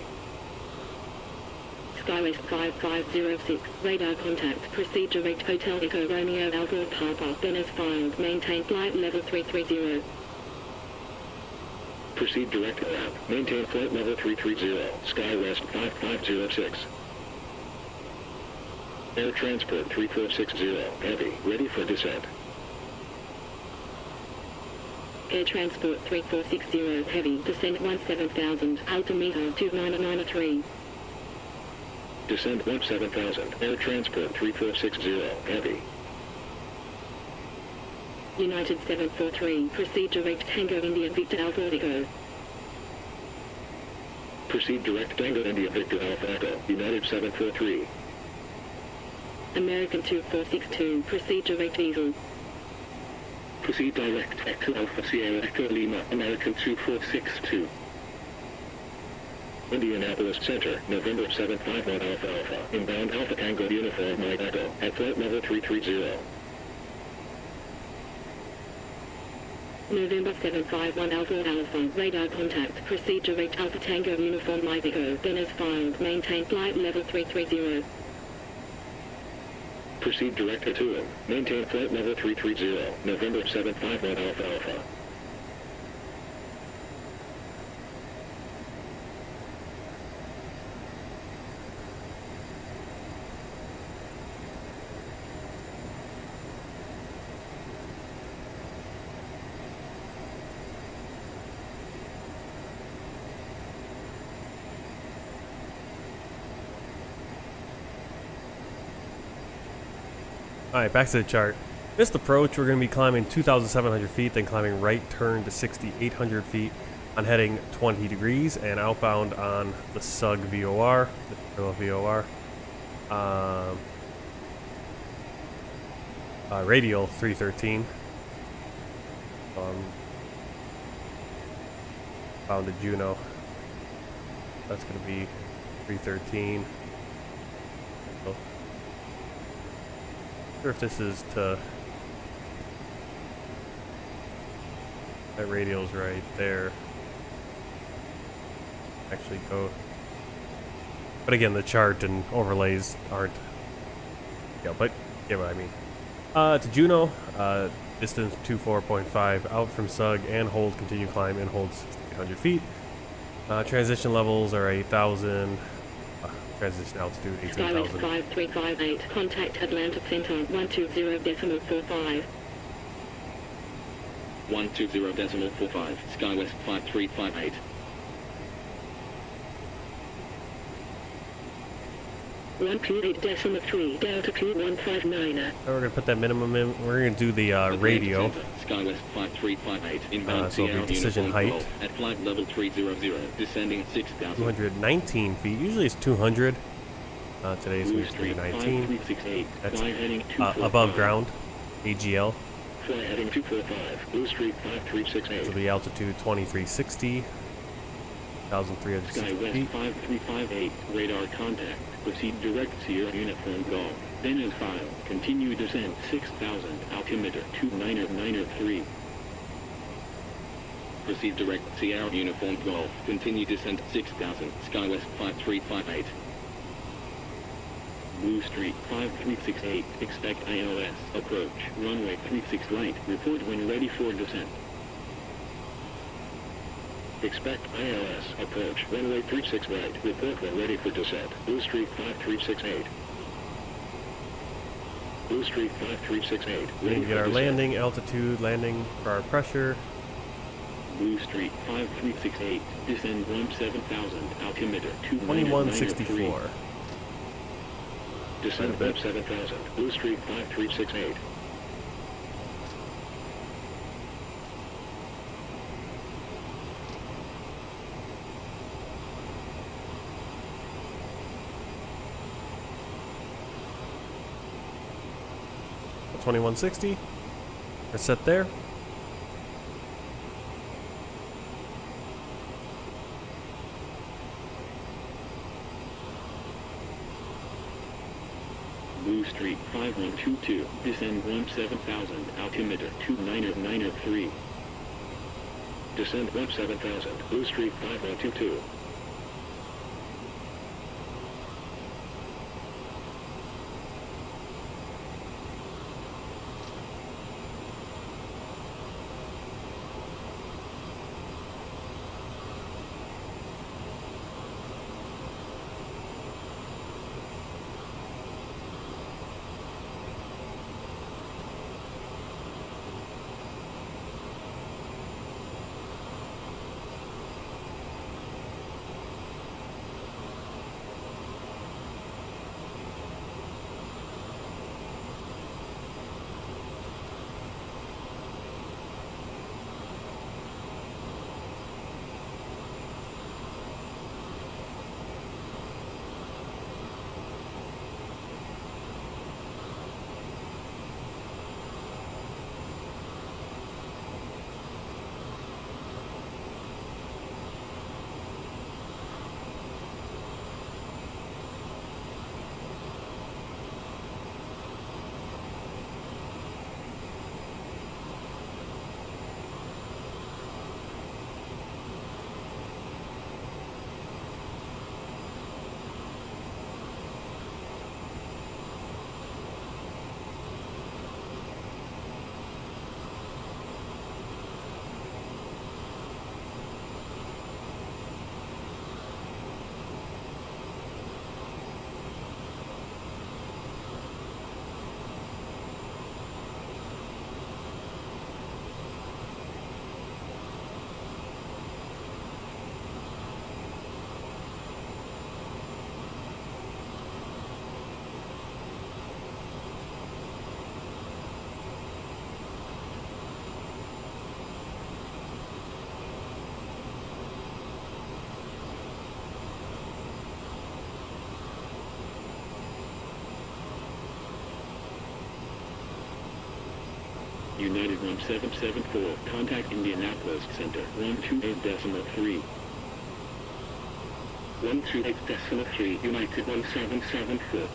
Skywest 5506, radar contact, proceed direct Hotel Echo Romeo Alpha Papa, then as filed, maintain flight level 330. Proceed direct lab, maintain flight level 330, Skywest 5506. Air Transport 3460, heavy, ready for descent. Air Transport 3460 heavy, descent 17,000, altimeter 2993. Descent 17,000, Air Transport 3460, heavy. United 743, proceed direct Tango India Victor Alpha Echo. Proceed direct Tango India Victor Alpha Echo, United 743. American 2462, proceed direct Diesel. Proceed direct Echo Alpha Sierra Echo Lima, American 2462. Indianapolis Center, November 751 Alpha Alpha, inbound Alpha Tango Uniform Mike Echo, at flight level 330. November 751 Alpha Alpha, radar contact, proceed direct Alpha Tango Uniform Mike Echo, then as filed, maintain flight level 330. Proceed direct to him, maintain flight level 330, November 751 Alpha Alpha. Alright, back to the chart. Missed approach, we're going to be climbing 2,700 feet, then climbing right turn to 6,800 feet on heading 20 degrees, and outbound on the SUG VOR, the VOR. Radial 313. Bound to Juneau. That's going to be 313. So, sure if this is to that radial's right there. Actually go, but again the chart and overlays aren't. Yeah, but yeah, what I mean. To Juneau, distance 24.5 out from SUG and hold, continue climb and hold 6,800 feet. Transition levels are 8,000. Transition altitude Skywest 18,000. 5358, contact Atlantic Center 120.45. 120.45, Skywest 5358. One Q 8.3, Delta Q 159. Now we're gonna put that minimum in. We're gonna do the radio. Skywest 5358, inbound So it'll be decision Uniform height. Golf, at flight level 300, descending 6,000. 219 feet. Usually it's 200. Today's Blue week Street 219. 5368, That's fly heading 245. above ground. AGL. Fly heading 245, Blue Street 5368. So the altitude 2360. 1,360 Skywest feet. 5358, radar contact. Proceed direct Sierra Uniform Golf. Then as filed, continue descent 6,000, altimeter 2993. Proceed direct Sierra Uniform Golf. Continue descent 6,000, Skywest 5358. Blue Street 5368, expect ILS, approach, runway 36 right, report when ready for descent. Expect ILS, approach, runway 36 right, report when ready for descent. Blue Street 5368. Blue Street 5368, We ready need to for get our descent. landing altitude, landing for our pressure. Blue Street 5368, descend 17,000, altimeter 2993. 2164. Descend Quite a bit. 7000, Blue Street 5368. 2160. We're set there. Blue Street 5122, descend 17,000, altimeter 29903. Descend 17,000, Blue Street 5122. United 1774, contact Indianapolis Center 128.3. 128.3, United 1774.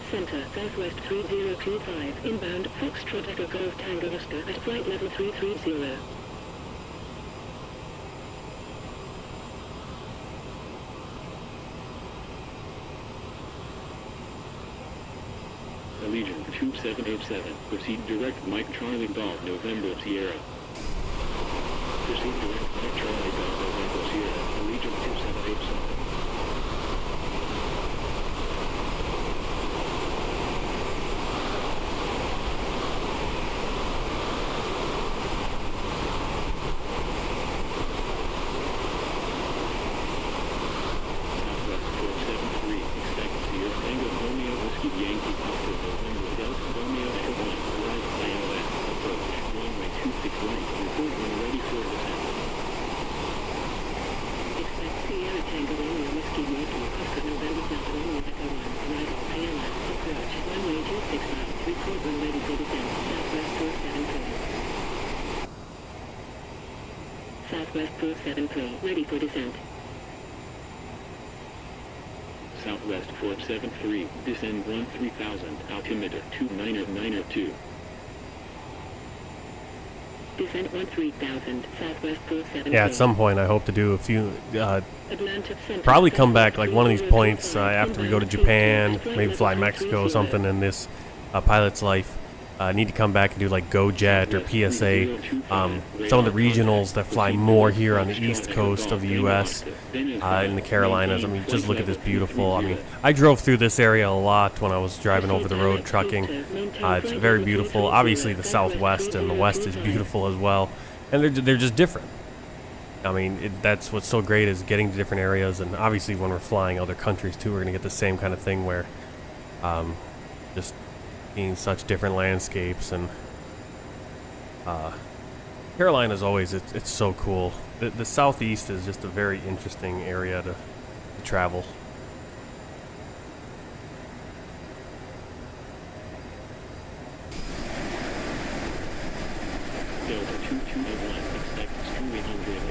Center, Southwest 3025, inbound, Foxtrot Echo Golf Tango Oscar at flight level 330. Allegiant 2787, proceed direct Mike Charlie Golf November Sierra. Proceed direct Mike Charlie Golf November Sierra, Allegiant 2787. Southwest 473, ready for descent. Southwest 473, descend 13,000, altimeter 29902. Descent 13,000, Southwest 473. Yeah, at some point I hope to do a few, Atlanta Center, probably come back like one of these points 3005, after we go to Japan, maybe fly Mexico or something, and this pilot's life need to come back and do like GoJet or PSA. Some of the regionals that fly more here on the east coast of the U.S. In the Carolinas. I mean, just look at this beautiful. I mean, I drove through this area a lot when I was driving over the road trucking. It's very beautiful. Obviously, the Southwest and the West is beautiful as well, and they're just different. I mean, that's what's so great is getting to different areas, and obviously when we're flying other countries too, we're gonna get the same kind of thing where just seeing such different landscapes. And Carolina's always it's so cool. The southeast is just a very interesting area to travel.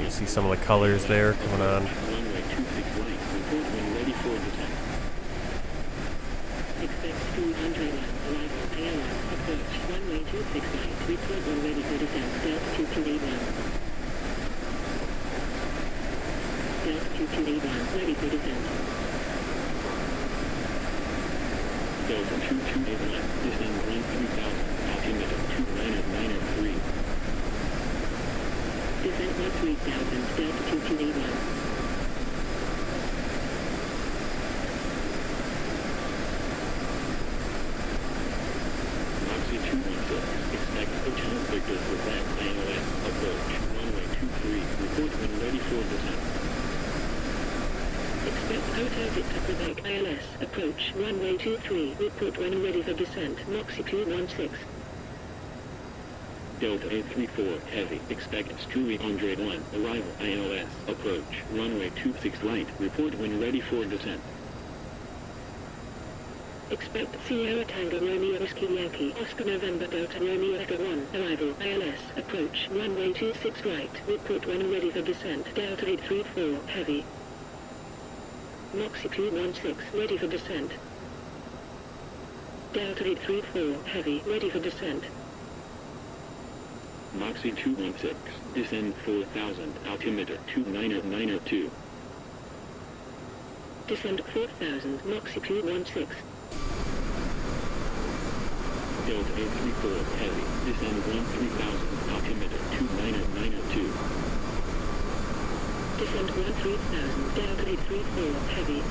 You see some of the colors there coming on. Expect 200 arrival Airlines approach runway 26 right. Report when ready for descent. Delta 2281. Delta 2281 ready for descent. Delta 2281, descend 13,000, altimeter 29903. Descent 13,000. Delta 2281. Moxie 216, expect Hotel Victor for ramp ILS, approach, runway 23, report when ready for descent. Expect Hotel Victor Quebec ILS approach runway 23. Report when ready for descent. Moxie 216. Delta 834, heavy, expect Stewie 101, arrival ILS, approach, runway 26 right, report when ready for descent. Expect Sierra Tango Romeo Whiskey Yankee Oscar November Delta Romeo Echo 1 arrival ILS approach runway 26 right. Report when ready for descent. Delta 834 heavy. Moxie 216 ready for descent. Delta 834 heavy ready for descent. Moxie 216, descend 4,000, altimeter 29902. Descend 4,000 Moxie 216. Delta 834, heavy, descend 13,000, altimeter 29902. Descend 13,000 Delta 834 heavy.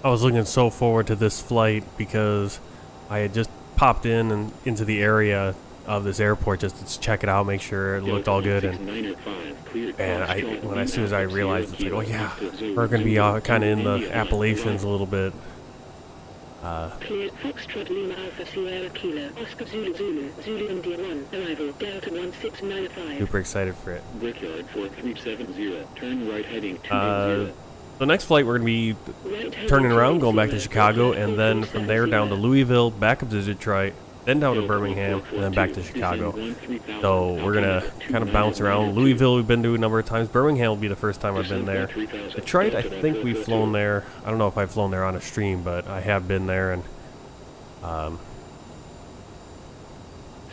I was looking so forward to this flight because I had just popped in and into the area of this airport just to check it out, make sure it looked all good, and as soon as I realized, it's like, oh yeah, we're gonna be kind of in the Appalachians a little bit. Cleared Foxtrot Lima Alpha Sierra Kilo Oscar Zulu Zulu Zulu India 1 arrival Delta 1695. Super excited for it. Brickyard 4370, turn right heading 280. The next flight we're going to be turning around, going back to Chicago, and then from there down to Louisville, back up to Detroit, then down to Birmingham, and then back to Chicago. So we're going to kind of bounce around. Louisville we've been to a number of times. Birmingham will be the first time I've been there. Detroit, I think we've flown there. I don't know if I've flown there on a stream, but I have been there, and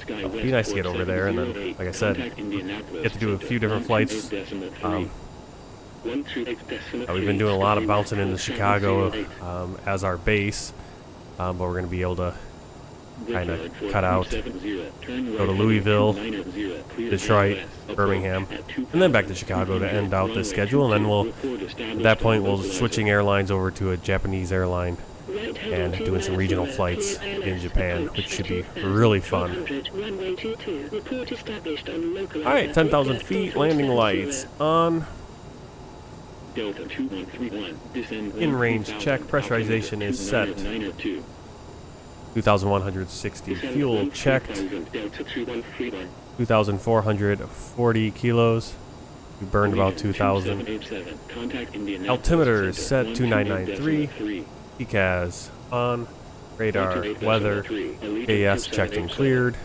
it'd be nice to get over there. And then, like I said, get to do a few different flights. We've been doing a lot of bouncing into Chicago as our base, but we're going to be able to kind of cut out, go to Louisville, Detroit, Birmingham, and then back to Chicago to end out this schedule. And then at that point, we'll switching airlines over to a Japanese airline and doing some regional flights in Japan, which should be really fun. Alright, 10,000 feet, landing lights on. Delta 2131, descend in range check, pressurization is set. 2,160 Descend fuel 1 checked. 3000, Delta 2131. 2,440. We burned about 2,000. 2787, contact Indianapolis Altimeter Center, set 2993. 128.3. PCAS on. Radar, 128.3, weather, Allegiant AS checked and 2787. cleared.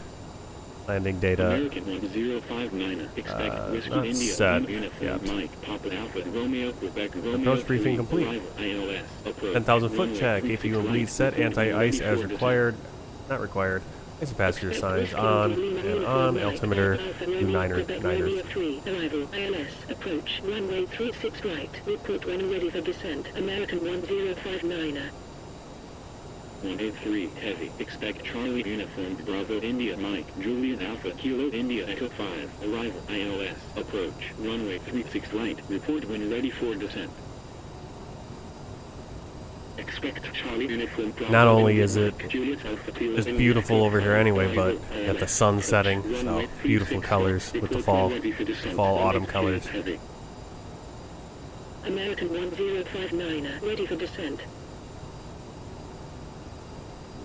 Landing data. American 1059, expect Whiskey not India, set Uniform yet. Mike, Papa Alpha, Romeo, Quebec, Romeo, Approach briefing 3, complete. arrival, ILS, approach, 10,000 foot runway check. 36 APU and bleed right, set. report when Anti-ice ready as for required. Not required. Ice passenger signs on and on. Altimeter 2993. 3, arrival, ILS, approach, runway 36 right, report when ready for descent, American 1059er. 183, heavy, expect Charlie, Uniform, Bravo, India, Mike, Juliet, Alpha, Kilo, India, Echo 5, arrival, ILS, approach, runway 36 right, report when ready for descent. Expect Charlie, Uniform, Bravo, Not only India, is it Mike, Juliet, Alpha, Kilo, It's India, beautiful Echo over here 5, anyway, but arrival, got the ILS, sun approach, setting, so runway beautiful 36 colors right, with the report when fall, ready for descent. fall autumn 183, colors. heavy. American 1059er, ready for descent.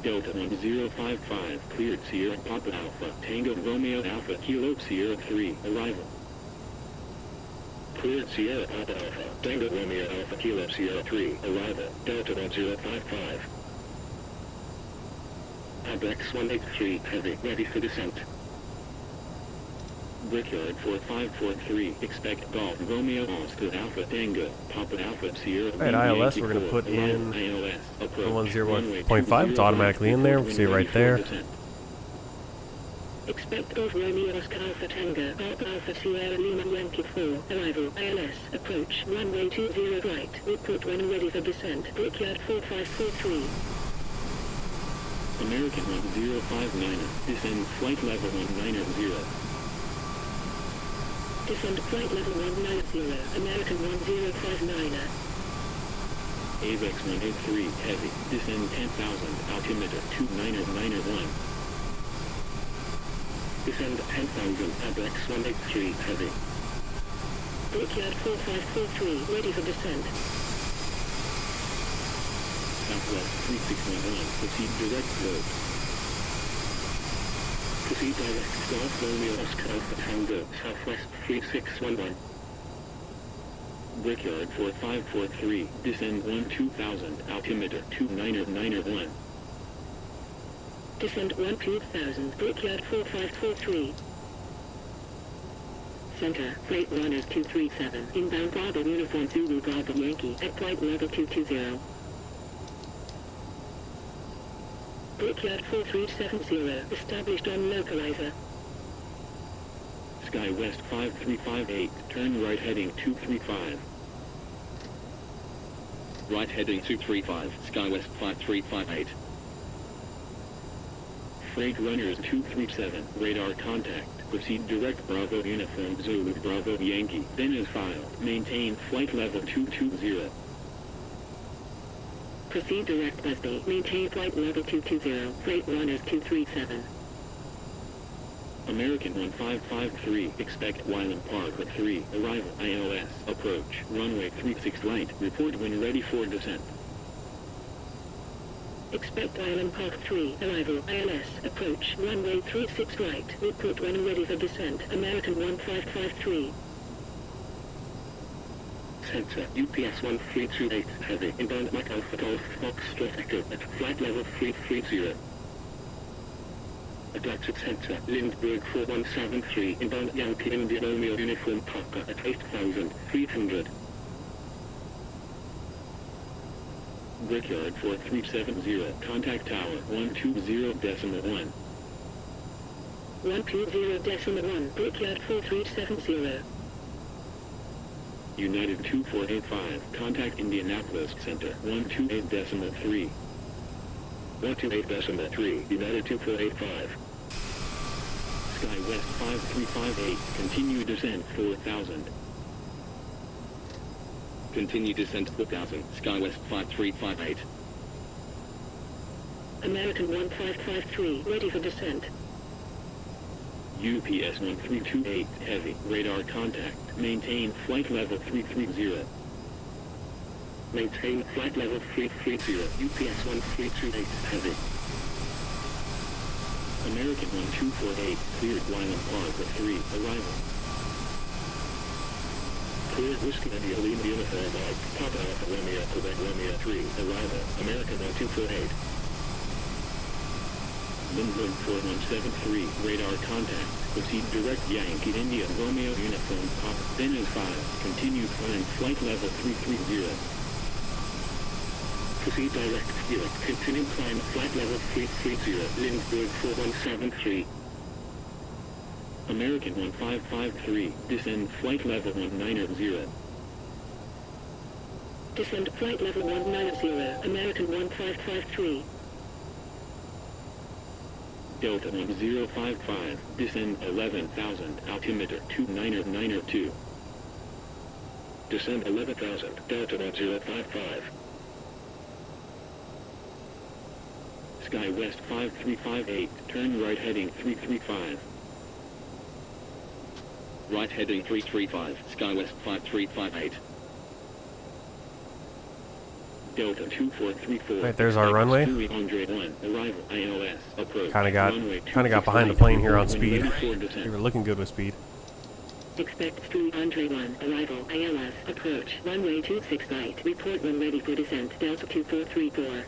Delta 1055, cleared Sierra Papa Alpha, Tango Romeo Alpha Kilo Sierra 3, arrival. Cleared Sierra Papa Alpha, Tango Romeo Alpha Kilo Sierra 3, arrival, Delta 1055. Abex 183, heavy, ready for descent. Brickyard 4543, expect Golf Romeo Oscar Alpha Tango, Papa Alpha Sierra. Alright, ILS, we're going to put in ILS, approach, 101.5. It's automatically in there. We see it right there. Expect Golf Romeo Oscar Alpha Tango, Papa Alpha Sierra Lima Yankee 4, arrival, ILS, approach, runway 20 right, report when ready for descent, Brickyard 4543. American 1059, descend flight level 190. Descend flight level 190, American 1059er. AVEX 183, heavy, descend 10,000, altimeter 2991. Descend 10,000, AVEX 183, heavy. Brickyard 4543, ready for descent. Southwest 3611, proceed direct road. Proceed direct, Golf Romeo Oscar Alpha Tango, Southwest 3611. Brickyard 4543, descend 12,000, altimeter 2991. Descend 12,000, Brickyard 4543. Center, Freight Runners 237, inbound Bravo Uniform Zulu Bravo Yankee, at flight level 220. Brickyard 4370, established on localizer. Skywest 5358, turn right heading 235. Right heading 235, Skywest 5358. Freight Runners 237, radar contact, proceed direct Bravo Uniform Zulu Bravo Yankee, then as filed, maintain flight level 220. Proceed direct Busby, maintain flight level 220, Freight Runners 237. American 1553, expect Wyland Park at 3, arrival, ILS, approach, runway 36 right, report when ready for descent. Expect Island Park 3, arrival, ILS, approach, runway 36 right, report when ready for descent, American 1553. Center, UPS 1328, heavy, inbound Mike Alpha Golf Foxtrot Echo at flight level 330. Adapted Center, Lindbergh 4173, inbound Yankee India Romeo Uniform Papa at 8,300. Brickyard 4370, contact tower 120.1. 120.1, Brickyard 4370. United 2485, contact Indianapolis Center 128.3. 128.3, United 2485. Skywest 5358, continue descent 4000. Continue descent 4000, Skywest 5358. American 1553, ready for descent. UPS 1328, heavy, radar contact, maintain flight level 330. Maintain flight level 330, UPS 1328, heavy. American 1248, cleared Wyland Park for 3, arrival. Cleared Whiskey India Lima Uniform Mike, Papa Alpha Romeo Quebec Romeo 3, arrival, American 1248. Lindbergh 4173, radar contact, proceed direct Yankee India Romeo Uniform Papa, Benno 5, continue climb flight level 330. Proceed direct, Europe, continue climb flight level 330, Lindbergh 4173. American 1553, descend flight level 190. Descend flight level 190, American 1553. Delta 1055, descend 11,000, altimeter 2992. Descend 11,000, Delta 1055. Skywest 5358, turn right heading 335. Right heading 335, Skywest 5358. Delta 2434. Right, there's our runway. Andre 1, arrival, ILS, approach. Kind of got behind the 269, plane here on speed. before descent. We were looking good with speed. Expect through Andre 1, arrival, ILS, approach, runway 26 right, report when ready for descent, Delta 2434.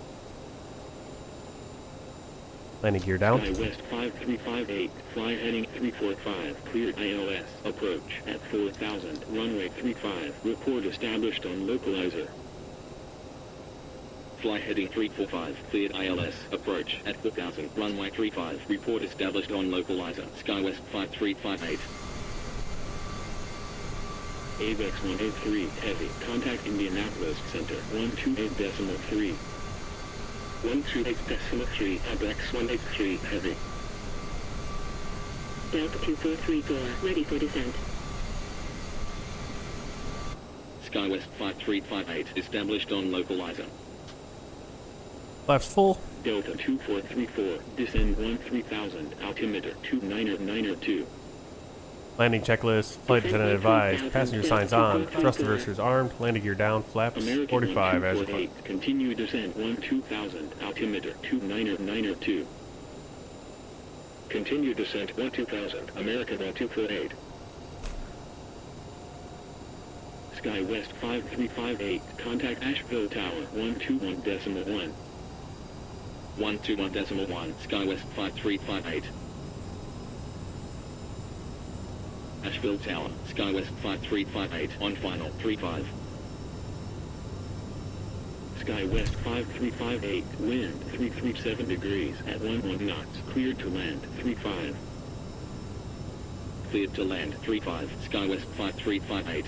Landing gear down. Skywest 5358, fly heading 345, cleared ILS, approach at 4000, runway 35, report established on localizer. Fly heading 345, cleared ILS, approach at 4000, runway 35, report established on localizer, Skywest 5358. AVEX 183, heavy, contact Indianapolis Center, 128.3. 128.3, AVEX 183, heavy. Delta 2434, ready for descent. Skywest 5358, established on localizer. Flaps full. Delta 2434, descend 13,000, altimeter 2992. Landing checklist. Flight attendant advised. Passenger signs on. Thrust reversers armed. Landing gear down. Flaps American 45 as 1248, continue descent 12,000, altimeter 2992. Continue descent 12,000, American 1248. Skywest 5358, contact Asheville Tower 121.1. 121.1, Skywest 5358. Asheville Tower, Skywest 5358, on final 35. Skywest 5358, wind 337 degrees at 11 knots, cleared to land 35. Cleared to land 35, Skywest 5358.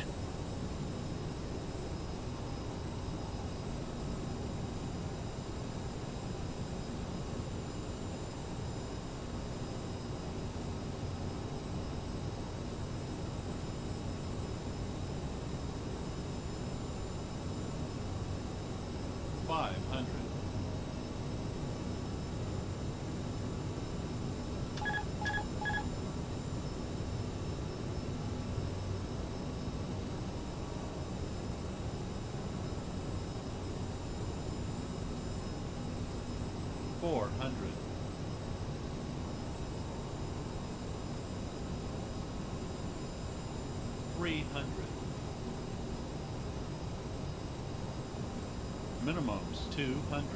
Minimums 200.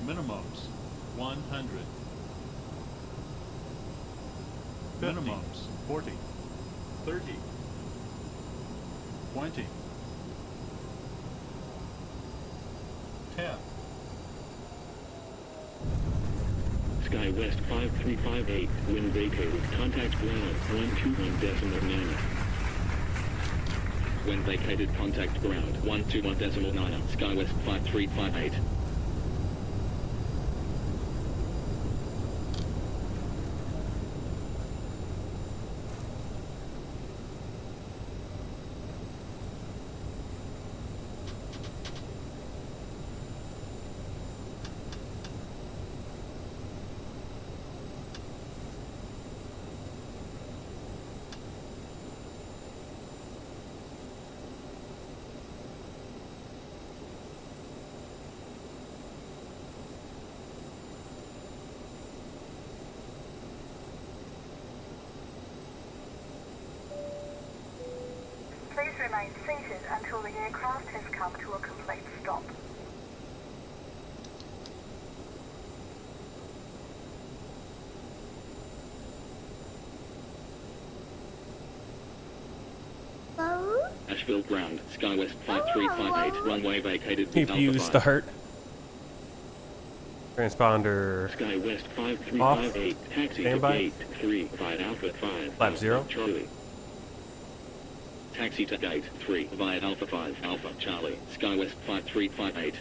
Minimums 100. Minimums 40. 30. 20. 10. Skywest 5358, wind vacated, contact ground 121.9. Wind vacated, contact ground 121.9, Skywest 5358. remain seated until the aircraft has come to a complete stop. Asheville ground, Skywest 5358, runway vacated with CPU Alpha 5. start. Transponder Skywest 5358, taxi to Standby. gate 3, via Alpha 5. Flap 0. Charlie. Taxi to gate 3, via Alpha 5, Alpha Charlie, Skywest 5358.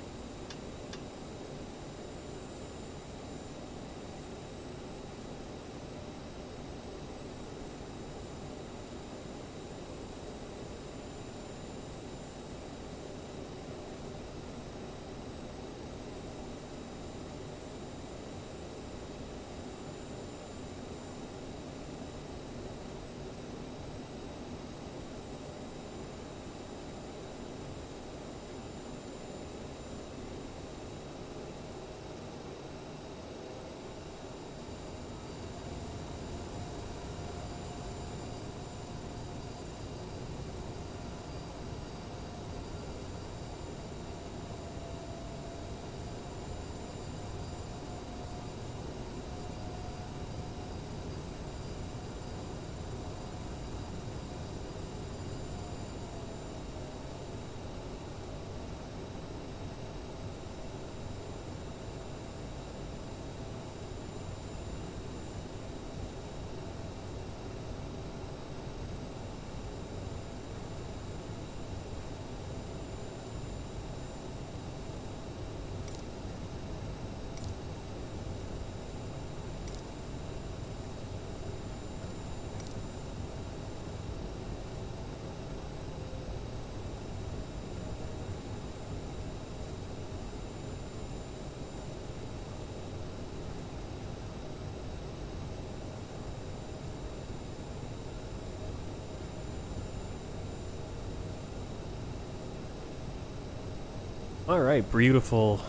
All right, beautiful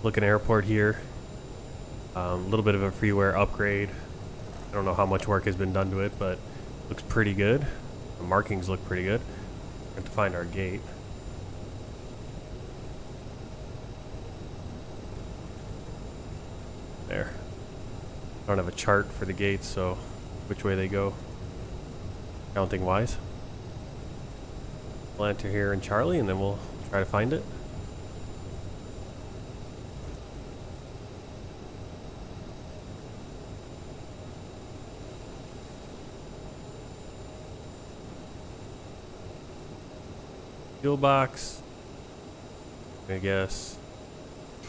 looking airport here. A little bit of a freeware upgrade. I don't know how much work has been done to it, but looks pretty good. The markings look pretty good. We have to find our gate. There. I don't have a chart for the gates, so which way they go, counting wise. We'll enter here in Charlie, and then we'll try to find it. Fuel box. I guess.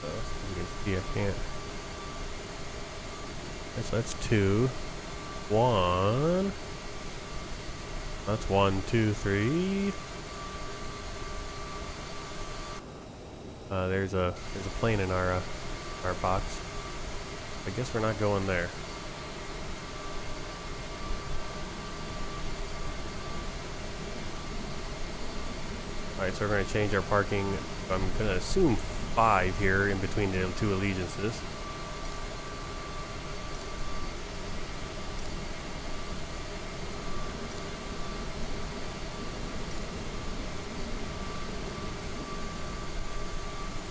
You can see I can't. So that's 2. 1. That's 1, 2, 3. There's a plane in our box. I guess we're not going there. Alright, so we're going to change our parking. I'm going to assume 5 here in between the 2 allegiances.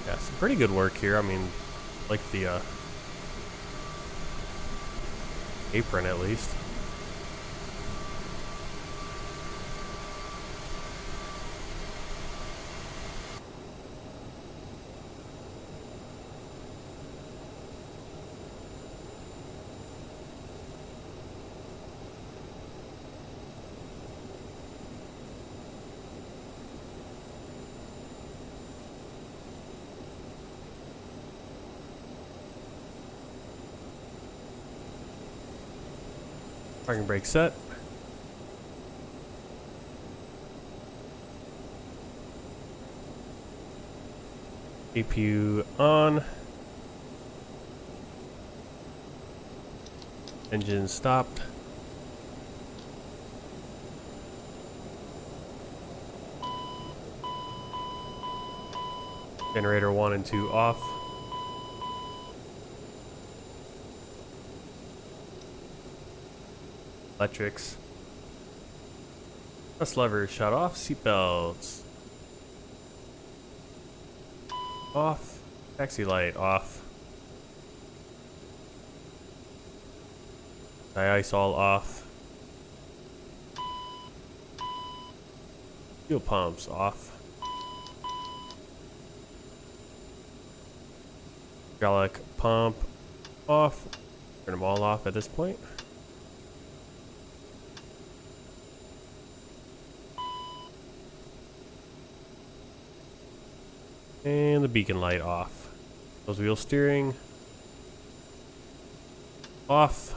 Yeah, some pretty good work here. I mean, like the apron at least. Parking brake set. APU on. Engine stopped. Generator 1 and 2 off. Electrics. Thrust lever shut off. Seatbelts off. Taxi light off. Ice all off. Fuel pumps off. Hydraulic pump off. Turn them all off at this point. And the beacon light off. Those wheel steering off.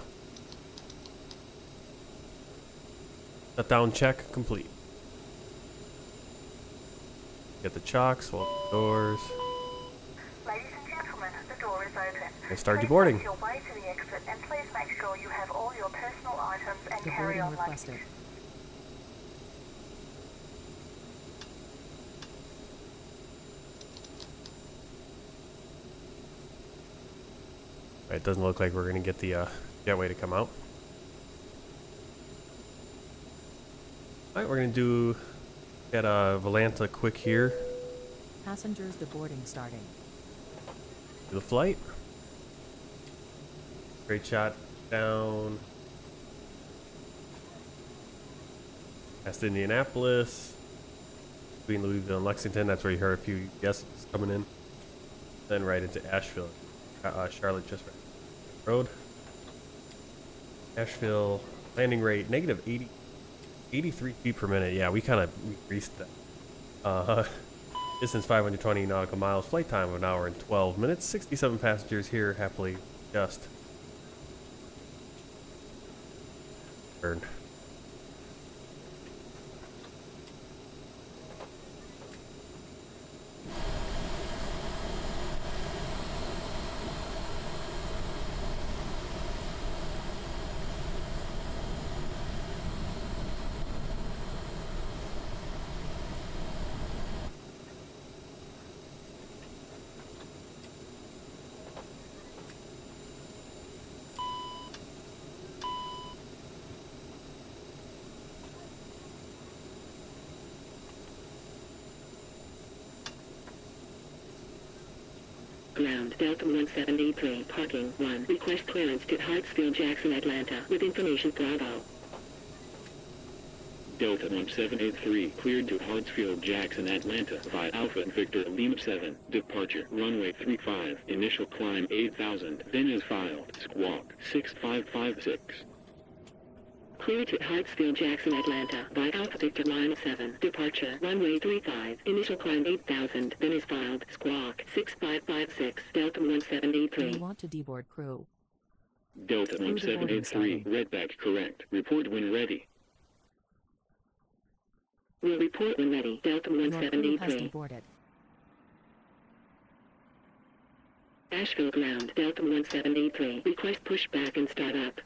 Shutdown check complete. Get the chocks, hold the doors. Ladies and gentlemen, the door is open. And start Please deboarding. make your way to the exit and please make sure you have all your personal items and Deboarding carry-on requested. luggage. It doesn't look like we're gonna get the jetway to come out. Alright, we're gonna do get a Volanta quick here. Passengers deboarding starting. Do the flight. Great shot down past Indianapolis, between Louisville and Lexington. That's where you heard a few guests coming in. Then right into Asheville. Charlotte just right road. Asheville landing rate negative 83 feet per minute. Yeah, we kind of increased that. Distance 520 nautical miles. Flight time of an hour and 12 minutes. 67 passengers here happily just burned. Ground Delta 173, parking 1. Request clearance to Hartsfield Jackson, Atlanta, with information Bravo. Delta 1783, cleared to Hartsfield Jackson, Atlanta, via Alpha Victor Lima 7, departure, runway 35, initial climb 8,000, then as filed, squawk 6556. Clear to Hartsfield Jackson, Atlanta, by Alpha Victor Lima 7, departure, runway 35, initial climb 8,000, then is filed, squawk 6556, Delta Do 173. you want to deboard crew? Delta Crew deboarding 1783, starting. redback correct, report when ready. Will report when ready, Delta Your crew has 173. deboarded. Asheville ground, Delta 173. Request pushback and start up.